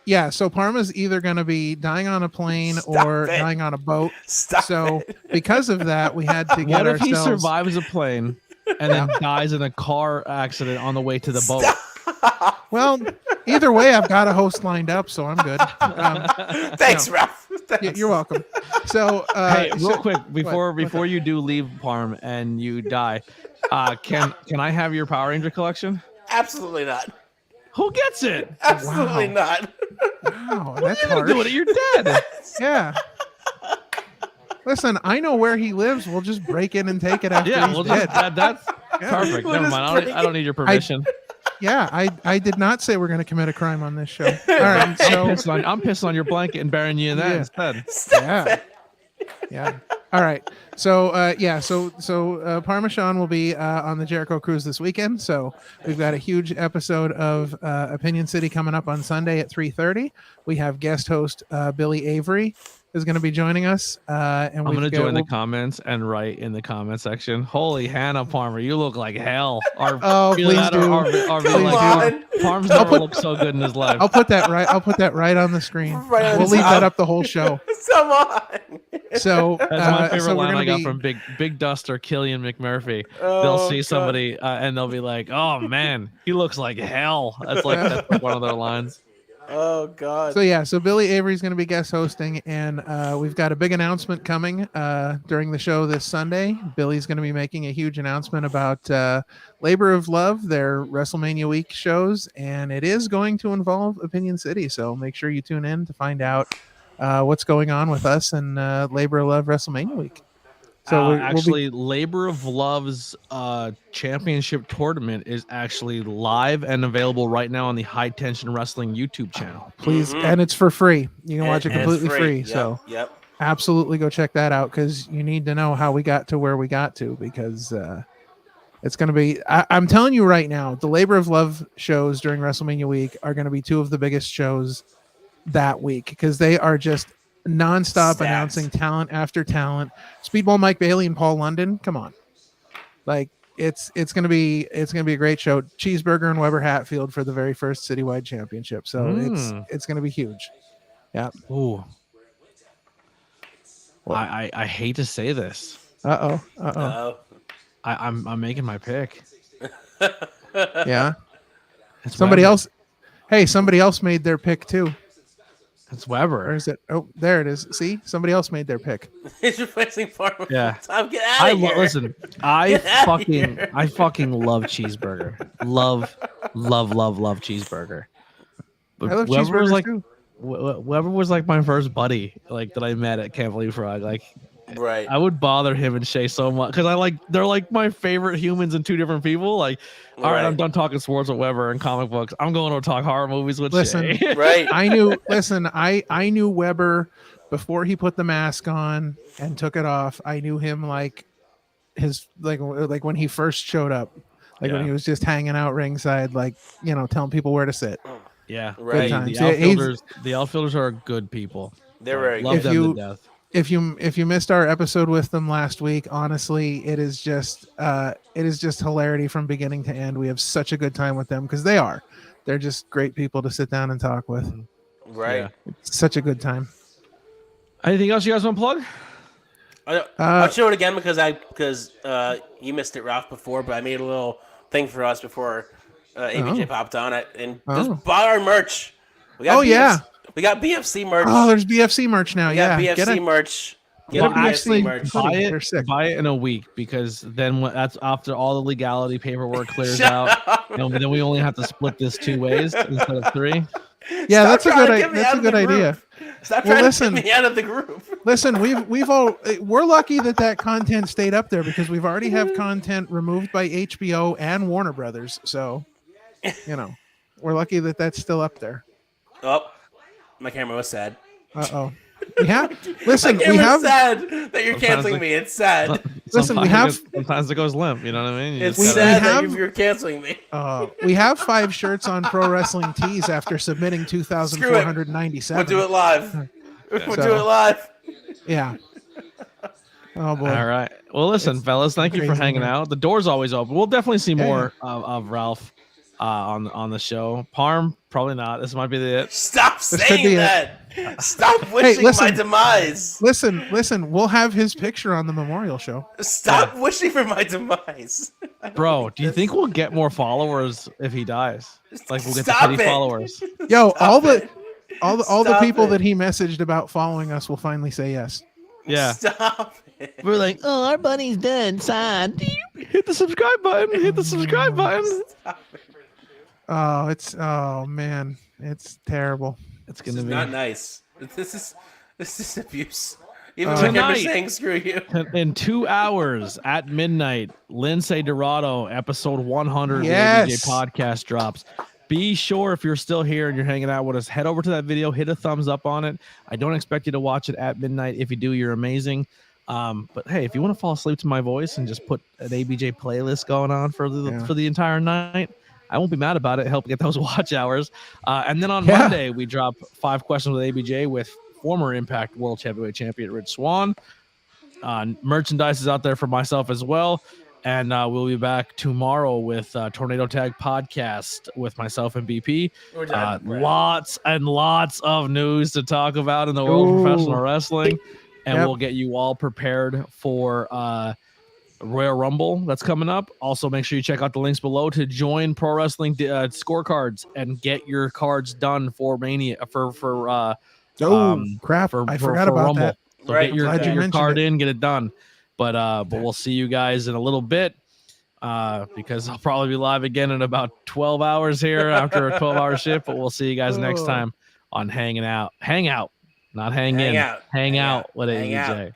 yeah, so Parma's either going to be dying on a plane or dying on a boat. So because of that, we had to get What if he ourselves. survives a plane and then dies in a car accident on the way to the boat? Well, either way, I've got a host lined up, so I'm good. Thanks, Ralph. You're welcome. So, hey, real quick before you do leave Parm and you die, can I have your Power Ranger collection? Absolutely not. Who gets it? Absolutely not. Wow, that's You're gonna harsh. do it at your dad. Yeah. Listen, I know where he lives. We'll just break in and take it after he's dead. That's perfect. We'll Never mind. I don't need your permission. I did not say we're going to commit a crime on this show. All right, so I'm pissing on your blanket and burying you in that instead. Yeah. All right. So Parmesan will be on the Jericho Cruise this weekend. So we've got a huge episode of Opinion City coming up on Sunday at 3:30. We have guest host Billy Avery is going to be joining us. And I'm going to join the comments and write in the comment section, "Holy Hannah Palmer, you look like hell." Please do. Parm's never looked so good in his life. I'll put that right on the screen. We'll leave that up the whole show. Come on. So that's my favorite line I got from Big Duster Killian McMurphy. They'll see somebody and they'll be like, "Oh man, he looks like hell." That's like one of their lines. Oh God. So Billy Avery's going to be guest hosting, and we've got a big announcement coming during the show this Sunday. Billy's going to be making a huge announcement about Labor of Love, their WrestleMania week shows, and it is going to involve Opinion City. So make sure you tune in to find out what's going on with us and Labor of Love WrestleMania week. So Labor of Love's championship tournament is actually live and available right now on the High Tension Wrestling YouTube channel. Please, and it's for free. You can watch it completely free. Yep, so absolutely go check that out because you need to know how we got to where we got to because it's going to be. I'm telling you right now, the Labor of Love shows during WrestleMania week are going to be two of the biggest shows that week because they are just nonstop announcing talent after talent. Speedball Mike Bailey and Paul London, come on, like it's gonna be a great show. Cheeseburger and Weber Hatfield for the very first citywide championship, so it's gonna be huge. Yeah. Ooh. I hate to say this. I'm making my pick. Yeah. Somebody else made their pick too. It's Weber. Or is it? Oh, there it is. See, somebody else made their pick. He's replacing Farmer. Yeah. Tom, get out of here. Listen, I fucking love cheeseburger. Love cheeseburger. But I love Weber cheeseburgers was like, too. Weber was like my first buddy, like that I met at Camp Leapfrog. Like, right. I would bother him and Shay so much because they're like my favorite humans and two different people. Like, all right, I'm done talking sports with Weber and comic books. I'm going to talk horror movies with Shay. Right. I knew Weber before he put the mask on and took it off. I knew him like when he first showed up, when he was just hanging out ringside, like, telling people where to sit. Yeah, right. The outfilders are good people. They're very love good. them to death. If you missed our episode with them last week, honestly, it is just hilarity from beginning to end. We have such a good time with them because they're just great people to sit down and talk with. Right. Yeah. It's such a good time. Anything else you guys want to plug? I'll show it again because you missed it, Ralph, before, but I made a little thing for us before ABJ popped on it and just buy our merch. We got we got BFC merch. Oh, there's BFC merch now. Get BFC merch. Get BFC merch. Buy it in a week because then that's after all the legality paperwork clears out. Then we only have to split this 2 ways instead of 3. Yeah, that's a good idea. Stop trying to get me out of the group. Listen, we're lucky that content stayed up there because we've already have content removed by HBO and Warner Brothers. So, we're lucky that that's still up there. Oh, my camera was sad. Yeah. Listen, we have sad that you're canceling me. It's sad. Listen, sometimes it goes limp. You know what I mean? It's sad that you're canceling me. We have 5 shirts on Pro Wrestling Tees after submitting 2,497. We'll do it live. We'll do it live. Yeah. Oh boy. All right. Well, listen, fellas, thank you for hanging out. The door's always open. We'll definitely see more of Ralph on the show. Parm, probably not. This might be it. Stop saying that. Stop wishing my demise. Listen. We'll have his picture on the memorial show. Stop wishing for my demise. Bro, do you think we'll get more followers if he dies? Like we'll get the pity followers. Yo, all the people that he messaged about following us will finally say yes. Yeah. Stop it. We're like, oh, our buddy's dead. Sad. Hit the subscribe button. Hit the subscribe button. Oh man, it's terrible. It's gonna be not nice. This is abuse. Even when you're saying screw you. In 2 hours at midnight, Lindsay Dorado episode 100 yes. of the ABJ podcast drops. Be sure if you're still here and you're hanging out with us, head over to that video, hit a thumbs up on it. I don't expect you to watch it at midnight. If you do, you're amazing. But hey, if you want to fall asleep to my voice and just put an ABJ playlist going on for the entire night, I won't be mad about it. Help get those watch hours. And then on Monday, we drop 5 questions with ABJ with former Impact World Heavyweight Champion Rich Swann. Merchandise is out there for myself as well. And we'll be back tomorrow with Tornado Tag Podcast with myself and BP. Lots and lots of news to talk about in the world of professional wrestling. And we'll get you all prepared for Royal Rumble that's coming up. Also, make sure you check out the links below to join Pro Wrestling Scorecards and get your cards done for Mania for crap! I forgot about Rumble. that. So get your card in, get it done. But we'll see you guys in a little bit because I'll probably be live again in about 12 hours here after a 12-hour shift. But we'll see you guys next time on Hangout, not hang in. Hang out with AEJ.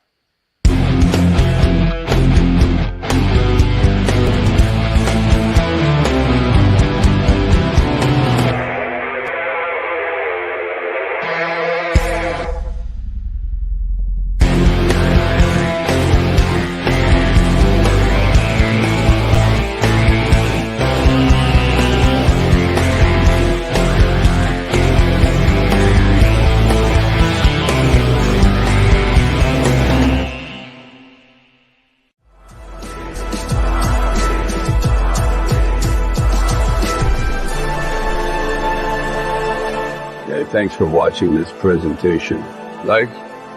Thanks for watching this presentation. Like,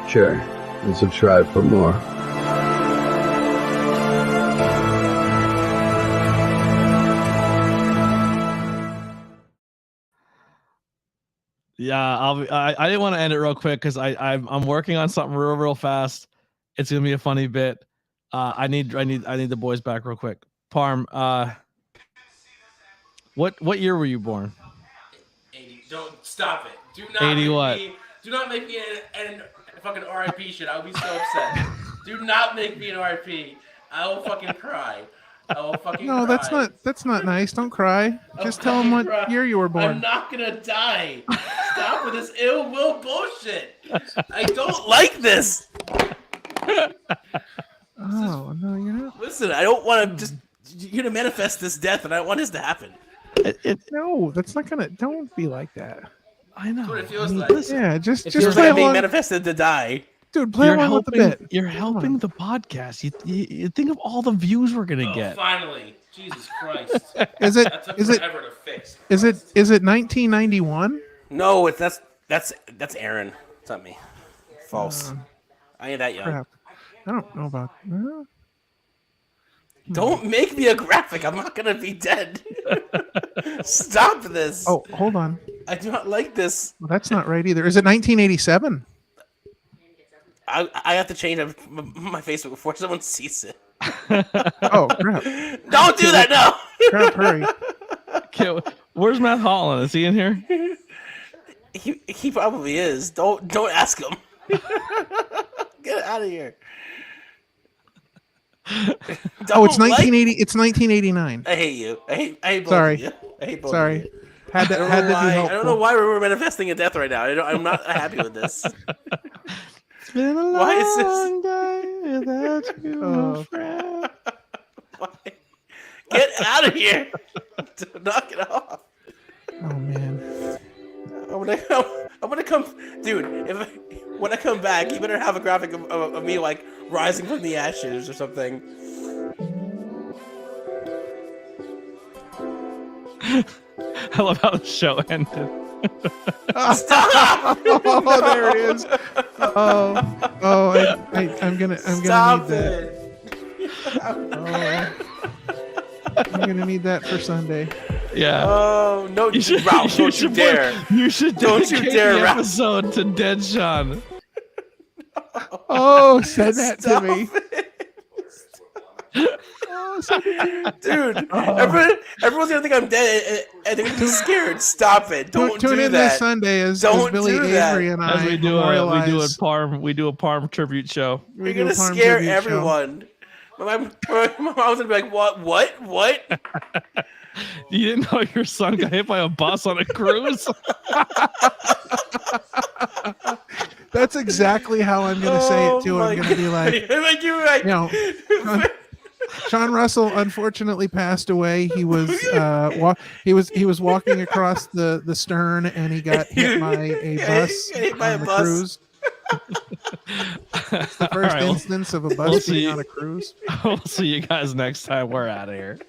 share, and subscribe for more. Yeah, I didn't want to end it real quick because I'm working on something real fast. It's gonna be a funny bit. I need the boys back real quick. Parm, what year were you born? 80. Don't stop it. Do not 80 what? Do not make me an fucking RIP shit. I'll be so upset. Do not make me an RIP. I will fucking cry. I will fucking cry. No, that's not nice. Don't cry. Just tell them what year you were born. I'm not gonna die. Stop with this ill will bullshit. I don't like this. Oh no, you're not. Listen, I don't want to you're gonna manifest this death, and I want this to happen. No, that's not gonna. Don't be like that. I know. That's what it feels like. Yeah, just play like along. Being manifested to die. Dude, play along with the bit. You're helping the podcast. You think of all the views we're gonna get. Finally, Jesus Christ! Is it? That took Is it? forever to fix. Is it? Is it 1991? No, that's Aaron. It's not me. False. I ain't that young. Crap. I don't know about. Don't make me a graphic. I'm not gonna be dead. Stop this. Oh, hold on. I do not like this. Well, that's not right either. Is it 1987? I have to change my Facebook before someone sees it. Oh crap! Don't do that. No. Crap! Hurry. Okay, where's Matt Holland? Is he in here? He probably is. Don't ask him. Get out of here. It's 1980. It's 1989. I hate you. I hate both Sorry. of you. I hate both Sorry. of you. Had to be helpful. I don't know why we're manifesting a death right now. I'm not happy with this. It's been a long day without you, my friend. Why? Get out of here. Knock it off. Oh man. I'm gonna come, dude. When I come back, you better have a graphic of me like rising from the ashes or something. I love how the show ended. Stop! Oh, there it is. I'm gonna Stop need that. it. I'm gonna need that for Sunday. Yeah. Oh no, Ralph! Don't you dare! You should Don't you dedicate dare, the Ralph. episode to Dead Sean. Oh, send that Stop to me. Oh, send it to me. Dude, everyone's gonna think I'm dead and they're gonna be scared. Stop it! Don't Tune do in that. this Sunday as Don't Billy do that. Avery and As I we do memorialize. a Parm tribute show. You're do a gonna Parm scare tribute show. everyone. My mom's gonna be like, what? You didn't know your son got hit by a bus on a cruise? That's exactly how I'm going to say it too. I'm going to be like, Sean Russell unfortunately passed away. He was he was walking across the stern and he got hit by a bus on the cruise. It's the first instance of a bus being on a cruise. We'll see you guys next time. We're out of here.